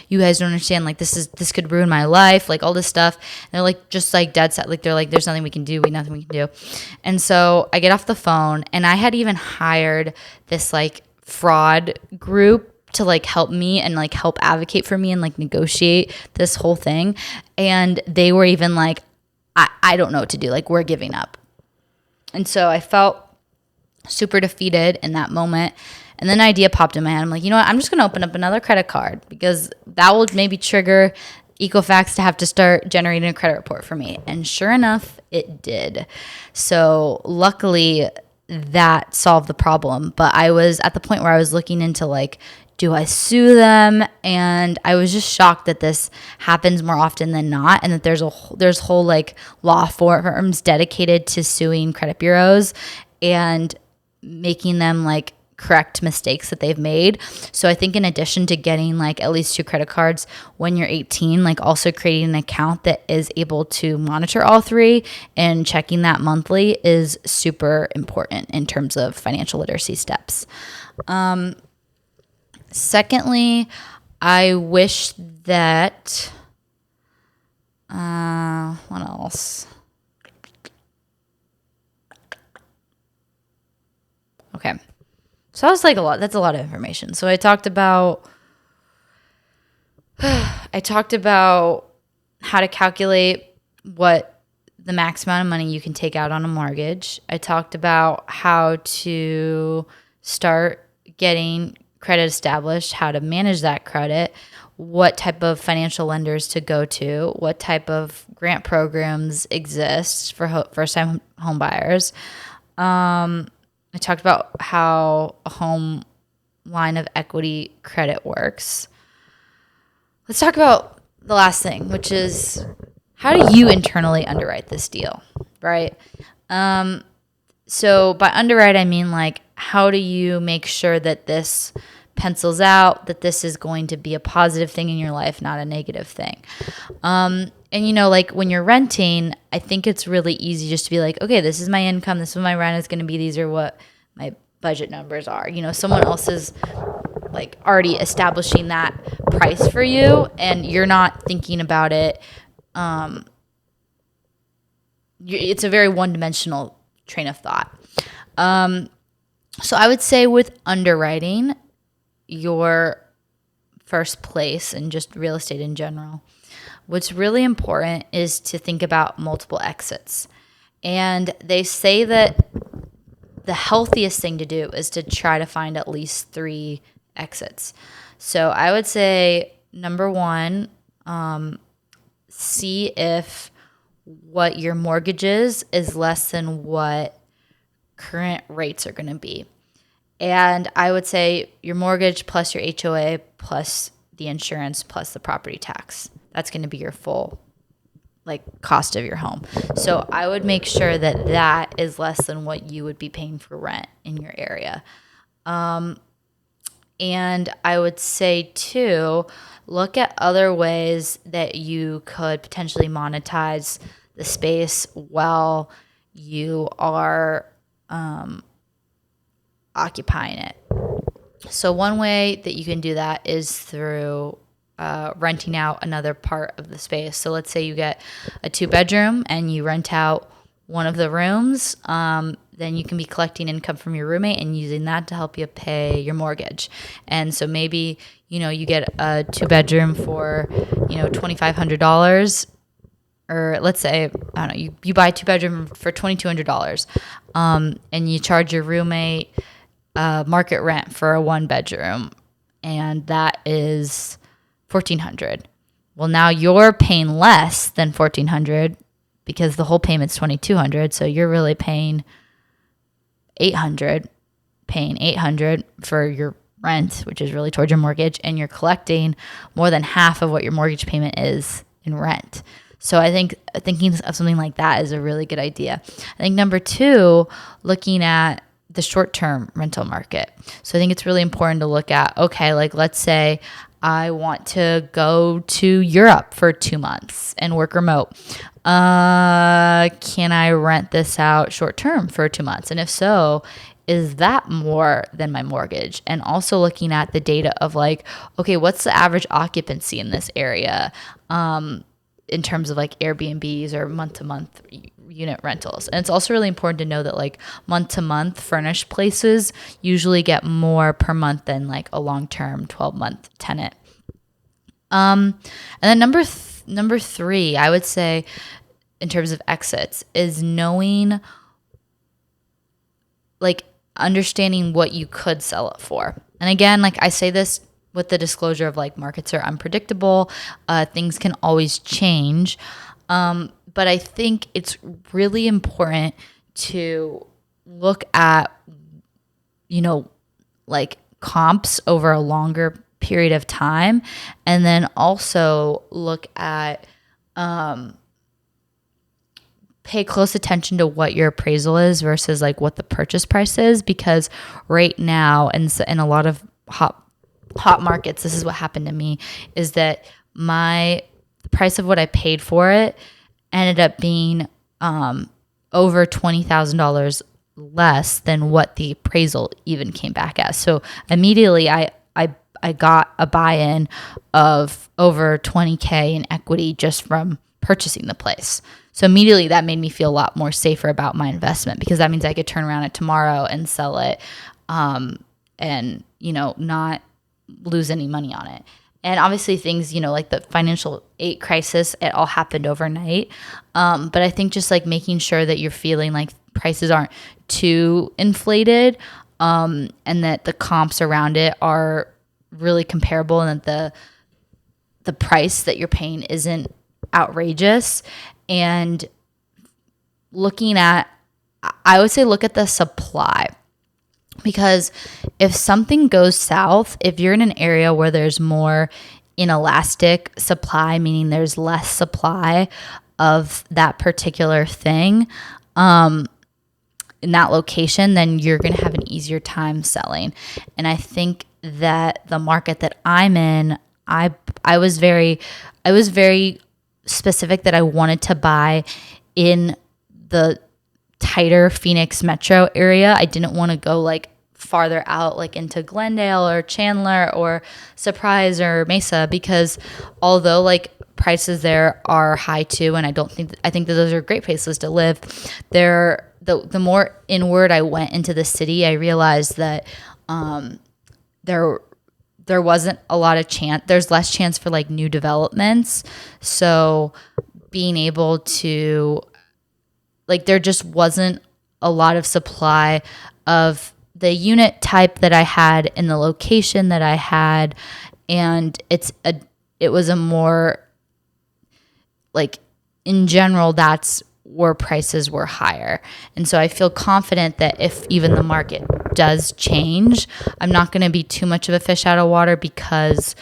You guys don't understand. This could ruin my life. All this stuff. And they're just dead set. They're there's nothing we can do. Nothing we can do. And so I get off the phone, and I had even hired this fraud group to help me and help advocate for me and negotiate this whole thing. And they were even I don't know what to do. We're giving up. And so I felt super defeated in that moment. And then an idea popped in my head. I'm you know what? I'm just going to open up another credit card, because that will maybe trigger Equifax to have to start generating a credit report for me. And sure enough, it did. So luckily that solved the problem. But I was at the point where I was looking into do I sue them? And I was just shocked that this happens more often than not, and that there's whole law firms dedicated to suing credit bureaus and making them correct mistakes that they've made. So I think in addition to getting at least 2 credit cards when you're 18, also creating an account that is able to monitor all 3 and checking that monthly is super important in terms of financial literacy steps. Secondly, I wish that, what else? Okay. So that was that's a lot of information. So I talked about how to calculate what the max amount of money you can take out on a mortgage. I talked about how to start getting credit established, how to manage that credit, what type of financial lenders to go to, what type of grant programs exist for first-time home buyers. I talked about how a home line of equity credit works. Let's talk about the last thing, which is how do you internally underwrite this deal, right? So by underwrite, I mean like, how do you make sure that this pencils out, that this is going to be a positive thing in your life, not a negative thing? And like when you're renting, I think it's really easy just to be like, okay, this is my income, this is what my rent is going to be, these are what my budget numbers are. Someone else is like already establishing that price for you, and you're not thinking about it. It's a very one-dimensional train of thought. So I would say with underwriting, your first place and just real estate in general, what's really important is to think about multiple exits. And they say that the healthiest thing to do is to try to find at least 3 exits. So I would say number 1, see if what your mortgage is less than what current rates are going to be. And I would say your mortgage plus your HOA plus the insurance plus the property tax. That's going to be your full cost of your home. So I would make sure that that is less than what you would be paying for rent in your area. And I would say too, look at other ways that you could potentially monetize the space while you are occupying it. So one way that you can do that is through renting out another part of the space. So let's say you get a 2-bedroom and you rent out one of the rooms, then you can be collecting income from your roommate and using that to help you pay your mortgage. And so maybe, you get a 2-bedroom for, $2,500, or let's say, I don't know, you buy a 2-bedroom for $2,200, and you charge your roommate market rent for a 1-bedroom, and that is $1,400. Well, now you're paying less than $1,400 because the whole payment's $2,200, so you're really paying $800 for your rent, which is really towards your mortgage, and you're collecting more than half of what your mortgage payment is in rent. So I think thinking of something like that is a really good idea. I think number 2, looking at the short-term rental market. So I think it's really important to look at, okay, let's say I want to go to Europe for 2 months and work remote. Can I rent this out short-term for 2 months? And if so, is that more than my mortgage? And also looking at the data of okay, what's the average occupancy in this area? In terms of Airbnbs or month-to-month unit rentals. And it's also really important to know that month-to-month furnished places usually get more per month than a long-term 12-month tenant. And then number 3, I would say in terms of exits, is knowing, understanding what you could sell it for. And again, I say this with the disclosure of markets are unpredictable, things can always change. But I think it's really important to look at, comps over a longer period of time, and then also look at, pay close attention to what your appraisal is versus what the purchase price is, because right now, in a lot of hot markets, this is what happened to me, is that the price of what I paid for it ended up being over $20,000 less than what the appraisal even came back as. So immediately I got a buy-in of over $20K in equity just from purchasing the place. So immediately that made me feel a lot more safer about my investment, because that means I could turn around it tomorrow and sell it, and not lose any money on it. And obviously things, like the financial aid crisis, it all happened overnight. But I think just making sure that you're feeling prices aren't too inflated, and that the comps around it are really comparable, and that the price that you're paying isn't outrageous. And I would say look at the supply. Because if something goes south, if you're in an area where there's more inelastic supply, meaning there's less supply, of that particular thing in that location, then you're going to have an easier time selling. And I think that the market that I'm in, I was very specific that I wanted to buy in the tighter Phoenix metro area. I didn't want to go like farther out, like into Glendale or Chandler or Surprise or Mesa, because although like prices there are high too, and I think that those are great places to live. The more inward I went into the city, I realized that there wasn't a lot of chance. There's less chance for like new developments. So being able to like, there just wasn't a lot of supply of the unit type that I had in the location that I had, and it was a more like, in general, that's where prices were higher. And so I feel confident that if even the market does change, I'm not going to be too much of a fish out of water, because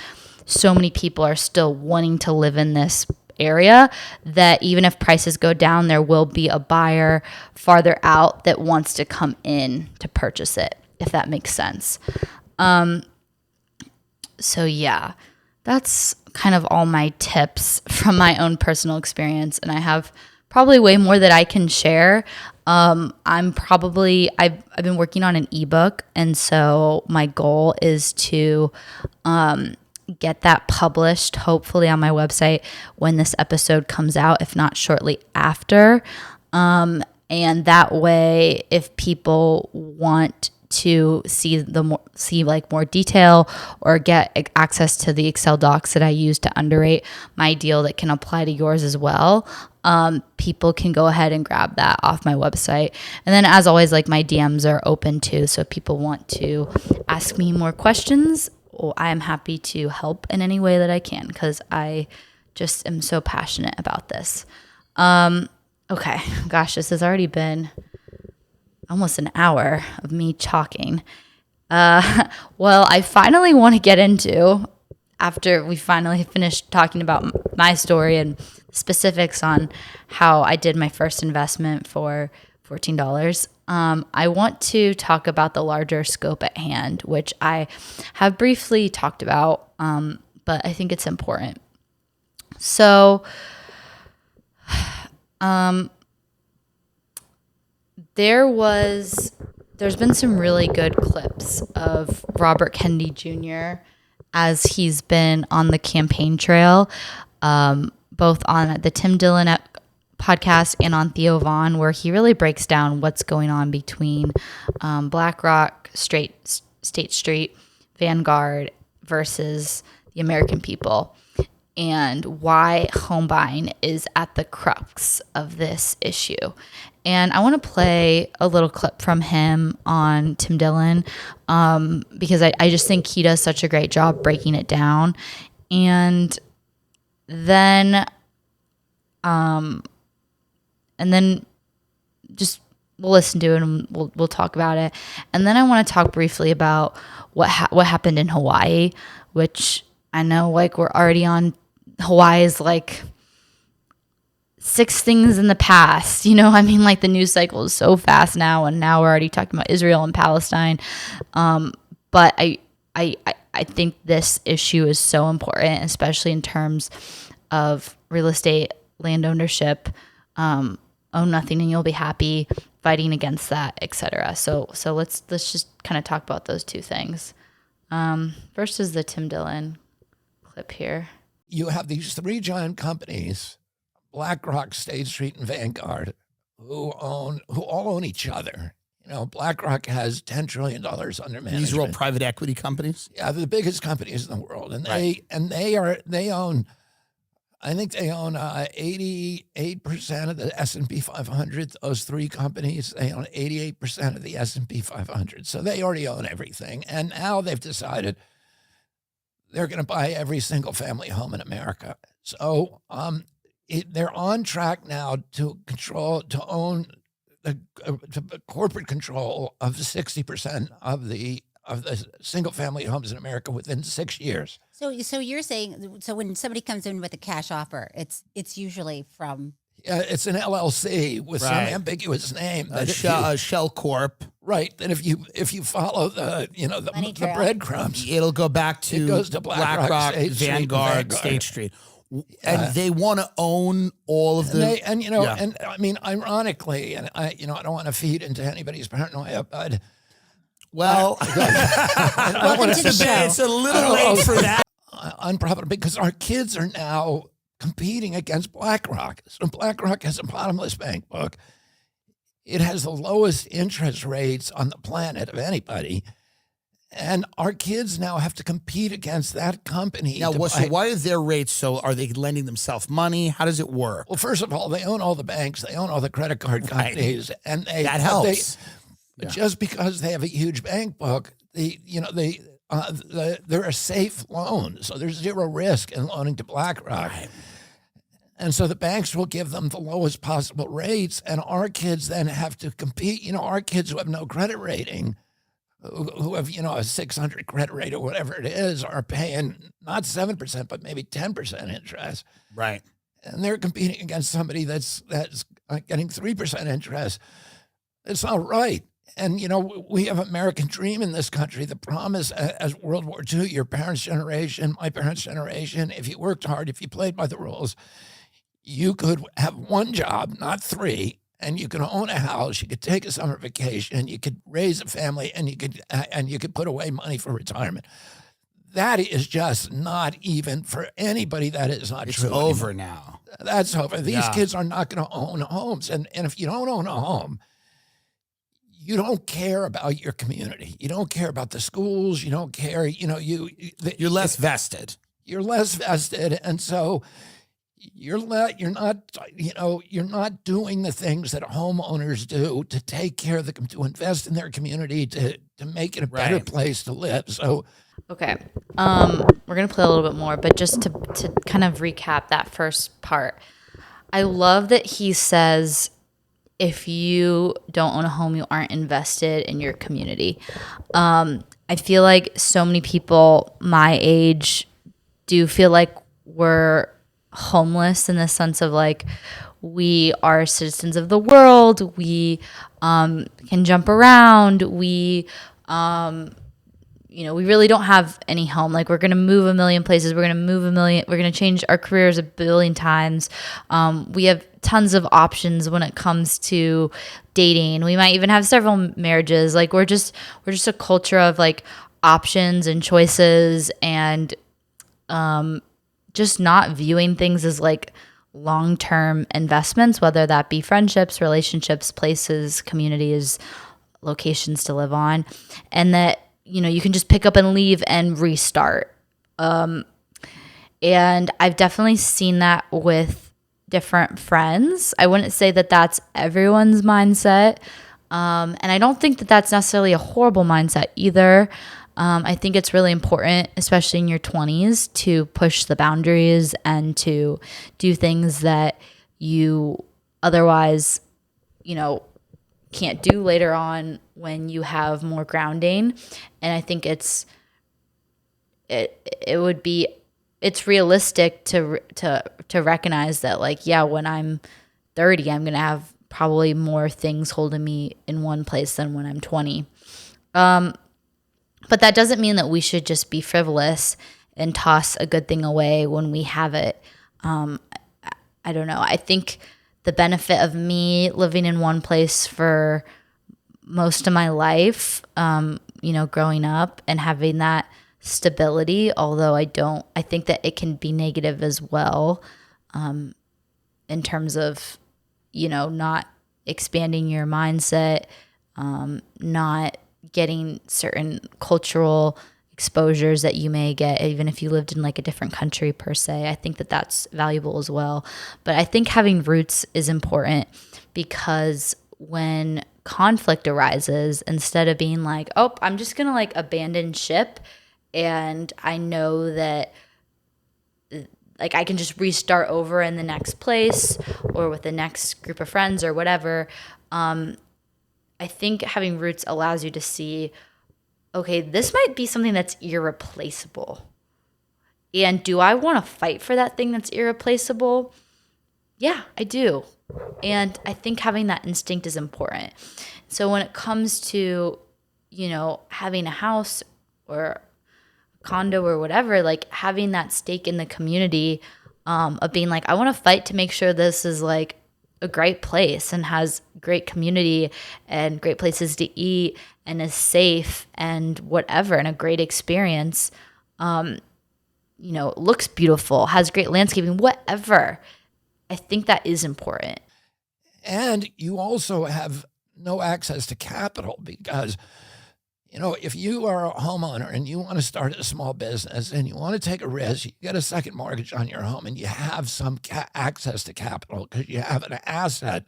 so many people are still wanting to live in this area that even if prices go down, there will be a buyer farther out that wants to come in to purchase it, if that makes sense. So yeah, that's kind of all my tips from my own personal experience. And I have probably way more that I can share. I've been working on an ebook. And so my goal is to, get that published hopefully on my website when this episode comes out, if not shortly after. And that way, if people want to see more detail or get access to the Excel docs that I use to underwrite my deal that can apply to yours as well, people can go ahead and grab that off my website. And then as always, like, my DMs are open too. So if people want to ask me more questions, I am happy to help in any way that I can, because I just am so passionate about this. Okay, gosh, this has already been almost an hour of me talking. Well, I finally want to get into, after we finally finished talking about my story and specifics on how I did my first investment for $14, I want to talk about the larger scope at hand, which I have briefly talked about, but I think it's important. So there's been some really good clips of Robert Kennedy Jr. as he's been on the campaign trail, both on the Tim Dillon podcast and on Theo Vaughn, where he really breaks down what's going on between BlackRock, State Street, Vanguard versus the American people, and why home buying is at the crux of this issue. And I want to play a little clip from him on Tim Dillon, because I just think he does such a great job breaking it down. And then just we'll listen to it and we'll talk about it. And then I want to talk briefly about what happened in Hawaii, which I know, like, we're already on Hawaii's like 6 things in the past, I mean, like, the news cycle is so fast now, and now we're already talking about Israel and Palestine. But I think this issue is so important, especially in terms of real estate, land ownership, own nothing and you'll be happy, fighting against that, etc. So let's just kind of talk about those two things. First is the Tim Dillon clip here. You have these 3 giant companies, BlackRock, State Street, and Vanguard, who all own each other. BlackRock has $10 trillion under management. These are all private equity companies? Yeah, they're the biggest companies in the world. And right. they own 88% of the S&P 500. Those 3 companies, they own 88% of the S&P 500. So they already own everything. And now they've decided they're going to buy every single family home in America. So they're on track now to own the corporate control of 60% of the single family homes in America within 6 years. So you're saying, so when somebody comes in with a cash offer, it's usually from It's an LLC with some Right. ambiguous name. A shell corp. Right. That if you follow the Money the trail. breadcrumbs, It'll go back to It goes to BlackRock, State Street, Vanguard, State Street. And they want to own all of the. and I mean, ironically, and I don't want to feed into anybody's paranoia, but Well, Welcome to the show. it's a little late for that. unprofitable because our kids are now competing against BlackRock. So BlackRock has a bottomless bank book. It has the lowest interest rates on the planet of anybody. And our kids now have to compete against that company. Now, so why is their rates so? Are they lending themselves money? How does it work? Well, first of all, they own all the banks. They own all the credit card companies. And That helps. Just because they have a huge bank book, they're a safe loan. So there's zero risk in loaning to BlackRock. Right. And so the banks will give them the lowest possible rates, and our kids then have to compete. Our kids who have no credit rating, who have, a 600 credit rate or whatever it is, are paying not 7%, but maybe 10% interest. Right. And they're competing against somebody that's getting 3% interest. It's not right. And, we have American dream in this country. The promise as World War II, your parents' generation, my parents' generation, if you worked hard, if you played by the rules, you could have one job, not three, and you could own a house. You could take a summer vacation. You could raise a family, and you could put away money for retirement. That is just not even for anybody. That is not true. It's over now. That's over. These kids are not going to own homes, and if you don't own a home, you don't care about your community. You don't care about the schools. You don't care. You're less vested. You're less vested, and so you're not doing the things that homeowners do to take care of to invest in their community, to make it a better place to live. So, Okay. We're going to play a little bit more, but just to kind of recap that first part, I love that he says, if you don't own a home, you aren't invested in your community. I feel like so many people my age do feel like we're homeless in the sense of like we are citizens of the world. We can jump around. We we really don't have any home. Like we're going to move a million places. We're going to change our careers a billion times. We have tons of options when it comes to dating. We might even have several marriages. Like we're just a culture of like options and choices and just not viewing things as like long-term investments, whether that be friendships, relationships, places, communities, locations to live on, and that you can just pick up and leave and restart. And I've definitely seen that with different friends. I wouldn't say that that's everyone's mindset. And I don't think that that's necessarily a horrible mindset either. I think it's really important, especially in your 20s, to push the boundaries and to do things that you otherwise, can't do later on when you have more grounding. And I think it's realistic to recognize that, like, yeah, when I'm 30, I'm going to have probably more things holding me in one place than when I'm 20. But that doesn't mean that we should just be frivolous and toss a good thing away when we have it. I don't know. I think the benefit of me living in one place for most of my life, growing up and having that stability, although I think that it can be negative as well, in terms of, not expanding your mindset, not getting certain cultural exposures that you may get even if you lived in like a different country per se. I think that that's valuable as well. But I think having roots is important because when conflict arises, instead of being like, oh, I'm just going to like abandon ship and I know that like I can just restart over in the next place or with the next group of friends or whatever. I think having roots allows you to see, okay, this might be something that's irreplaceable. And do I want to fight for that thing that's irreplaceable? Yeah, I do. And I think having that instinct is important. So when it comes to, having a house or condo or whatever, like having that stake in the community, of being like, I want to fight to make sure this is like a great place and has great community and great places to eat and is safe and whatever and a great experience. Looks beautiful, has great landscaping, whatever. I think that is important. And you also have no access to capital because, if you are a homeowner and you want to start a small business and you want to take a risk, you get a second mortgage on your home and you have some access to capital because you have an asset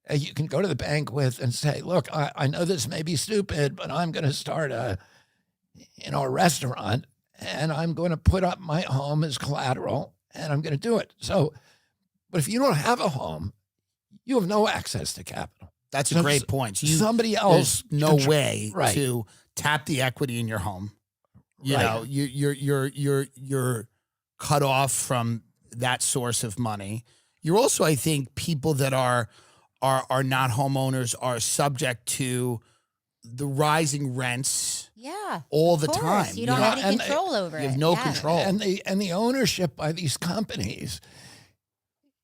that you can go to the bank with and say, look, I know this may be stupid, but I'm going to start a restaurant and I'm going to put up my home as collateral and I'm going to do it. So, but if you don't have a home, you have no access to capital. That's a great point. Somebody else, there's no way right. to tap the equity in your home. You Right. know, you're cut off from that source of money. You're also, I think, people that are not homeowners are subject to the rising rents. Yeah, all of the course. time. You don't have any control over it. You have no Yeah. control. And the ownership by these companies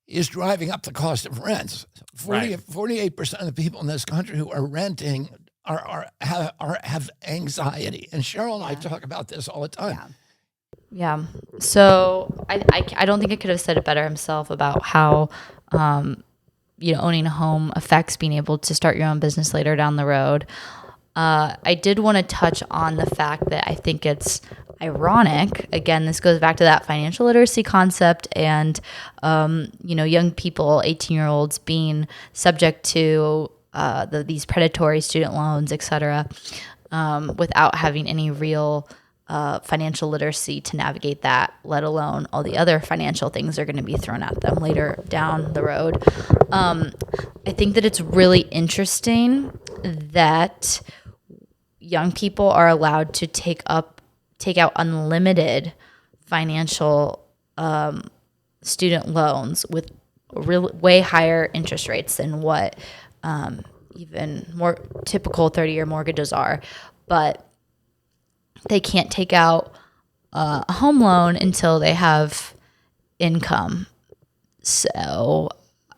is driving up the cost of rents. 48% of the people in this country who are renting have anxiety. And Cheryl and I talk about this all the time. Yeah. So I don't think I could have said it better himself about how, owning a home affects being able to start your own business later down the road. I did want to touch on the fact that I think it's ironic. Again, this goes back to that financial literacy concept and, young people, 18-year-olds being subject to these predatory student loans, et cetera, without having any real financial literacy to navigate that, let alone all the other financial things are going to be thrown at them later down the road. I think that it's really interesting that young people are allowed to take out unlimited financial student loans with way higher interest rates than what even more typical 30-year mortgages are. But they can't take out a home loan until they have income. So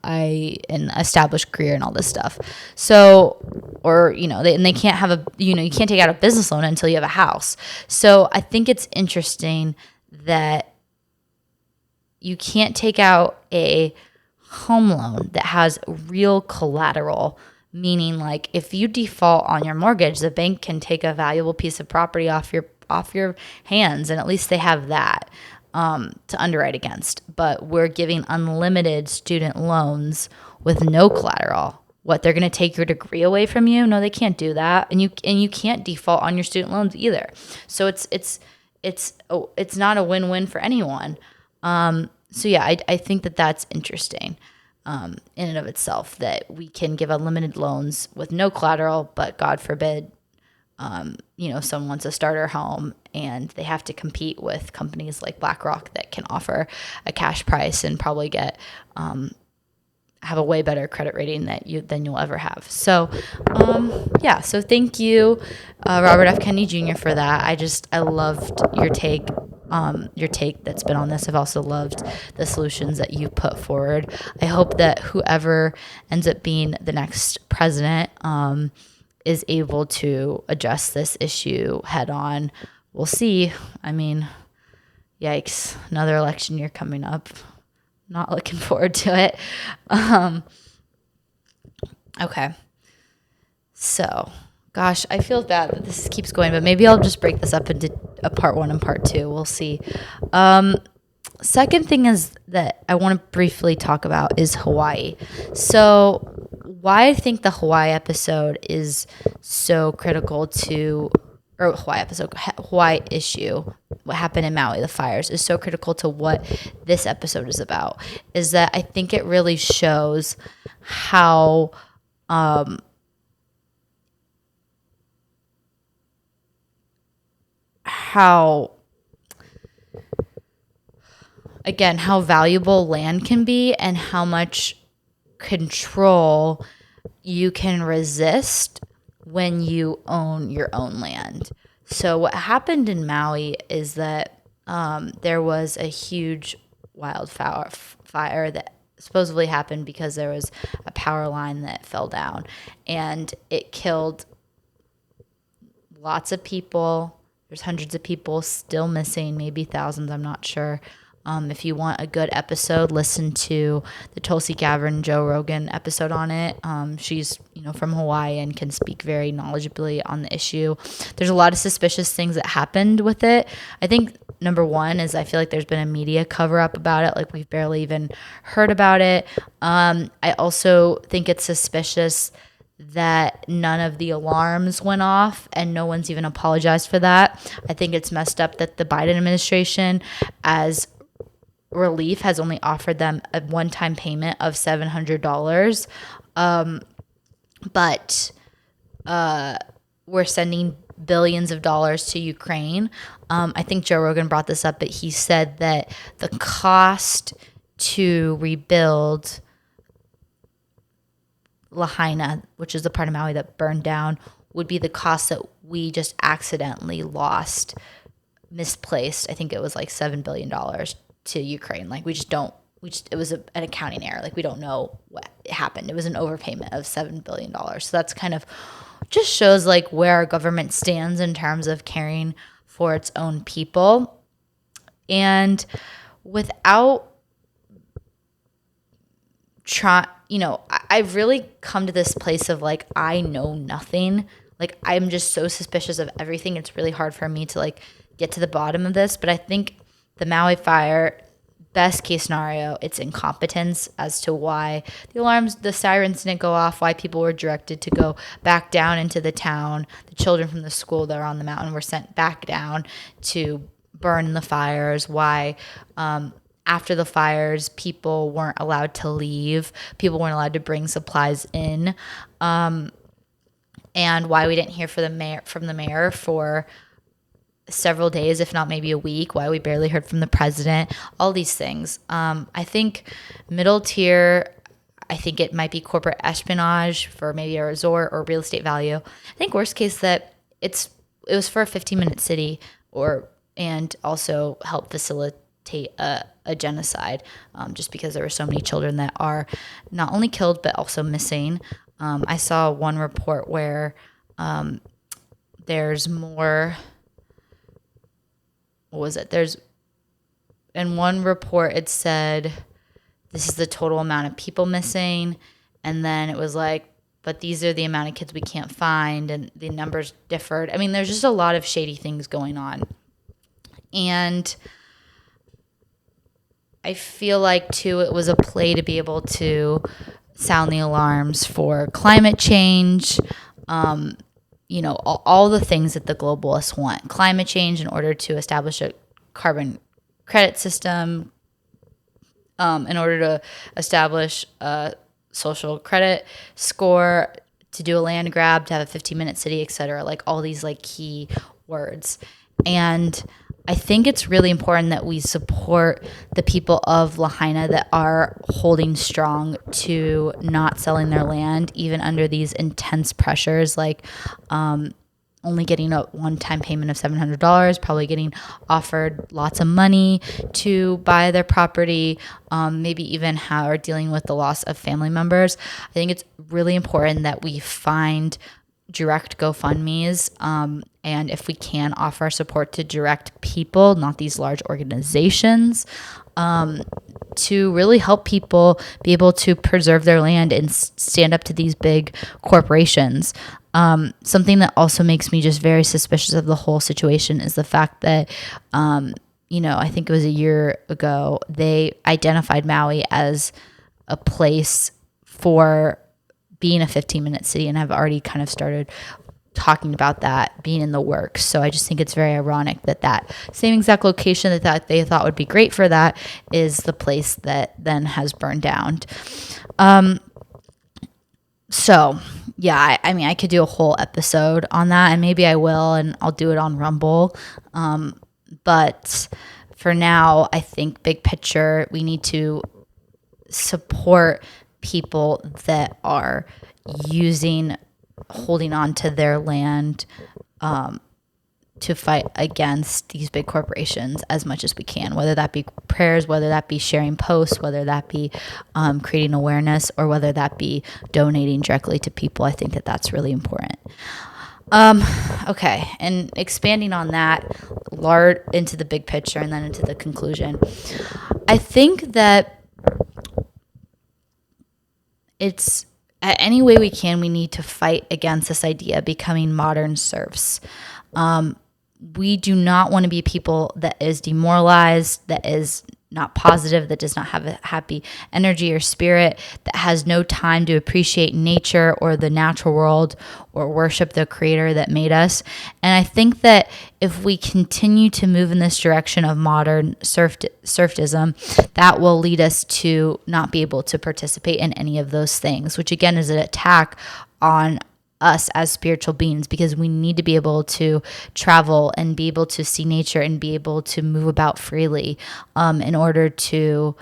an established career and all this stuff. So, or, they can't have you can't take out a business loan until you have a house. So I think it's interesting that you can't take out a home loan that has real collateral, meaning like if you default on your mortgage, the bank can take a valuable piece of property off your hands, and at least they have that to underwrite against. But we're giving unlimited student loans with no collateral. What, they're going to take your degree away from you? No, they can't do that. And you can't default on your student loans either. So it's not a win-win for anyone. So yeah, I think that that's interesting in and of itself, that we can give unlimited loans with no collateral, but God forbid, someone wants a starter home and they have to compete with companies like BlackRock that can offer a cash price and probably get have a way better credit rating than you'll ever have. So, so thank you, Robert F. Kennedy Jr. for that. I loved your take that's been on this. I've also loved the solutions that you put forward. I hope that whoever ends up being the next president is able to address this issue head on. We'll see. I mean, yikes, another election year coming up. Not looking forward to it. Okay. So, gosh, I feel bad that this keeps going, but maybe I'll just break this up into a part 1 and part 2. We'll see. Second thing is that I want to briefly talk about is Hawaii. So, why I think the Hawaii episode is so critical to, or Hawaii issue, what happened in Maui, the fires, is so critical to what this episode is about, is that I think it really shows how again, how valuable land can be and how much control you can resist when you own your own land. So what happened in Maui is that there was a huge wildfire fire that supposedly happened because there was a power line that fell down, and it killed lots of people. There's hundreds of people still missing, maybe thousands, I'm not sure. If you want a good episode, listen to the Tulsi Gabbard Joe Rogan episode on it. She's from Hawaii and can speak very knowledgeably on the issue. There's a lot of suspicious things that happened with it. I think number one is I feel like there's been a media cover up about it. Like we've barely even heard about it. I also think it's suspicious that none of the alarms went off and no one's even apologized for that. I think it's messed up that the Biden administration, as relief, has only offered them a one-time payment of $700. But we're sending billions of dollars to Ukraine. I think Joe Rogan brought this up, but he said that the cost to rebuild Lahaina, which is the part of Maui that burned down, would be the cost that we just accidentally misplaced. I think it was like $7 billion to Ukraine. Like it was an accounting error. Like we don't know what happened. It was an overpayment of $7 billion. So that's kind of just shows like where our government stands in terms of caring for its own people. And without I've really come to this place of like, I know nothing. Like I'm just so suspicious of everything. It's really hard for me to like get to the bottom of this. But I think the Maui fire, best case scenario, it's incompetence as to why the sirens didn't go off, why people were directed to go back down into the town. The children from the school that are on the mountain were sent back down to burn the fires, why after the fires, people weren't allowed to leave. People weren't allowed to bring supplies in. And why we didn't hear from the mayor for several days, if not maybe a week, why we barely heard from the president, all these things. I think middle tier, I think it might be corporate espionage for maybe a resort or real estate value. I think worst case that it was for a 15-minute city and also help facilitate a genocide, just because there were so many children that are not only killed but also missing. I saw one report where there's more. What was it? In one report it said this is the total amount of people missing, and then it was like, but these are the amount of kids we can't find, and the numbers differed. I mean, there's just a lot of shady things going on, and I feel like, too, it was a play to be able to sound the alarms for climate change, all the things that the globalists want. Climate change in order to establish a carbon credit system, in order to establish a social credit score, to do a land grab, to have a 15-minute city, et cetera, like all these like key words. And I think it's really important that we support the people of Lahaina that are holding strong to not selling their land, even under these intense pressures, like only getting a one-time payment of $700, probably getting offered lots of money to buy their property, maybe even are dealing with the loss of family members. I think it's really important that we find direct GoFundMes, and if we can, offer our support to direct people, not these large organizations, to really help people be able to preserve their land and stand up to these big corporations. Something that also makes me just very suspicious of the whole situation is the fact that, I think it was a year ago, they identified Maui as a place for being a 15-minute city and have already kind of started talking about that being in the works. So I just think it's very ironic that same exact location that they thought would be great for that is the place that then has burned down. So yeah, I mean, I could do a whole episode on that, and maybe I will, and I'll do it on Rumble. But for now, I think big picture, we need to support people that are holding on to their land to fight against these big corporations as much as we can, whether that be prayers, whether that be sharing posts, whether that be creating awareness, or whether that be donating directly to people. I think that that's really important. Okay, and expanding on that into the big picture and then into the conclusion, I think that it's any way we can, we need to fight against this idea of becoming modern serfs. We do not want to be people that is demoralized, that is not positive, that does not have a happy energy or spirit, that has no time to appreciate nature or the natural world or worship the creator that made us. And I think that if we continue to move in this direction of modern serfdism, that will lead us to not be able to participate in any of those things, which again is an attack on us as spiritual beings, because we need to be able to travel and be able to see nature and be able to move about freely in order to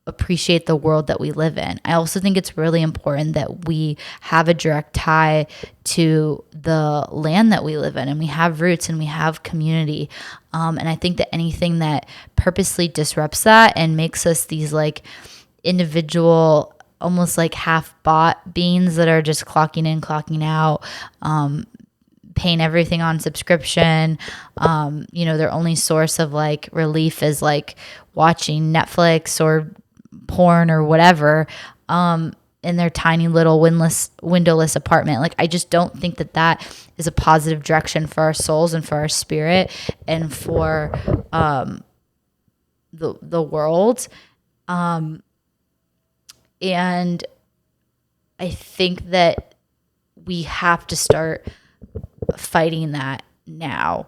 appreciate the world that we live in. I also think it's really important that we have a direct tie to the land that we live in, and we have roots and we have community. And I think that anything that purposely disrupts that and makes us these like individual, almost like half-bought beings that are just clocking in, clocking out, paying everything on subscription. Their only source of like relief is like watching Netflix or porn or whatever in their tiny little windowless apartment. Like, I just don't think that that is a positive direction for our souls and for our spirit and for the world. And I think that we have to start fighting that now.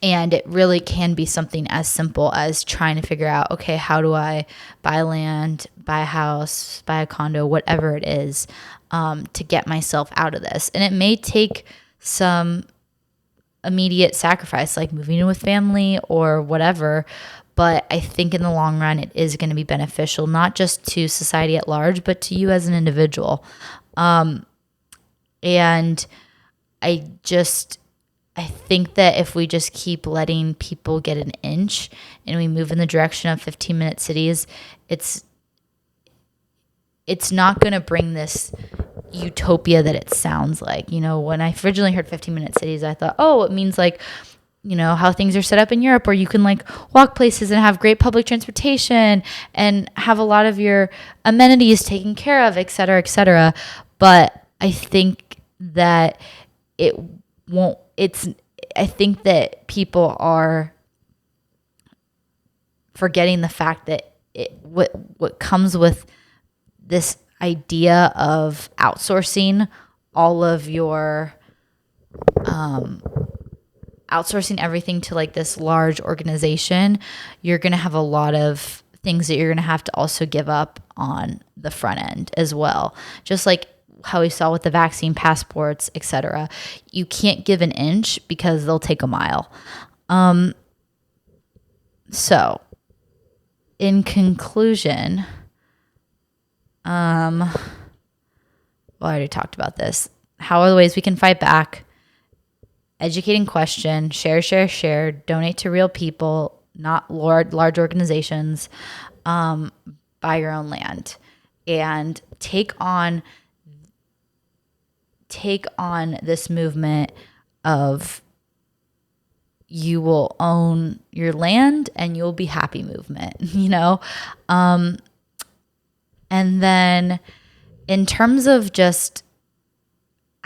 And it really can be something as simple as trying to figure out, okay, how do I buy land, buy a house, buy a condo, whatever it is, to get myself out of this. And it may take some immediate sacrifice, like moving in with family or whatever. But I think in the long run, it is going to be beneficial, not just to society at large, but to you as an individual. And I think that if we just keep letting people get an inch and we move in the direction of 15-minute cities, it's not going to bring this utopia that it sounds like. When I originally heard 15-minute cities, I thought, oh, it means like, how things are set up in Europe, where you can like walk places and have great public transportation and have a lot of your amenities taken care of, et cetera, et cetera. But I think that I think that people are forgetting the fact that what comes with this idea of outsourcing all of your outsourcing everything to like this large organization, you're going to have a lot of things that you're going to have to also give up on the front end as well. Just like how we saw with the vaccine passports, etc. You can't give an inch because they'll take a mile. So in conclusion, well, I already talked about this. How are the ways we can fight back? Educating question, share, donate to real people, not large organizations, buy your own land, and take on this movement of you will own your land and you'll be happy movement, and then in terms of just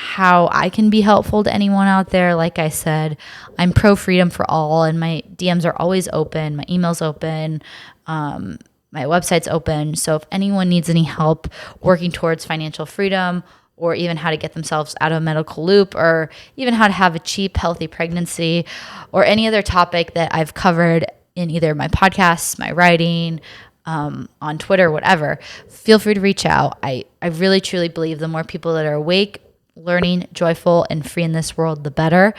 how I can be helpful to anyone out there, like I said, I'm pro freedom for all, and my DMs are always open, my email's open, my website's open. So if anyone needs any help working towards financial freedom, or even how to get themselves out of a medical loop, or even how to have a cheap, healthy pregnancy, or any other topic that I've covered in either my podcasts, my writing, on Twitter, whatever, feel free to reach out. I really, truly believe the more people that are awake, learning, joyful, and free in this world, the better.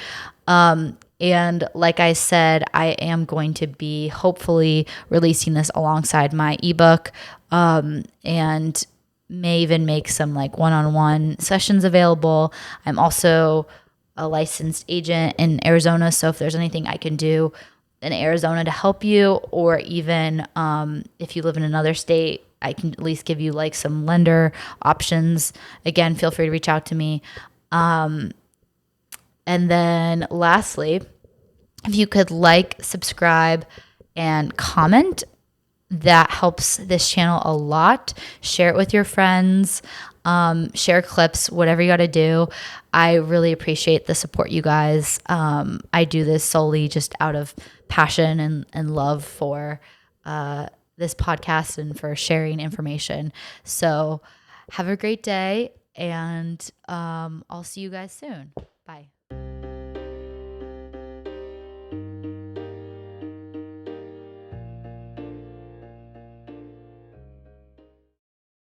And like I said, I am going to be hopefully releasing this alongside my ebook, and may even make some like one-on-one sessions available. I'm also a licensed agent in Arizona, so if there's anything I can do in Arizona to help you, or even if you live in another state, I can at least give you like some lender options. Again, feel free to reach out to me. And then lastly, if you could like, subscribe, and comment, that helps this channel a lot. Share it with your friends, share clips, whatever you got to do. I really appreciate the support, you guys. I do this solely just out of passion and love for this podcast and for sharing information. So have a great day, and I'll see you guys soon. Bye.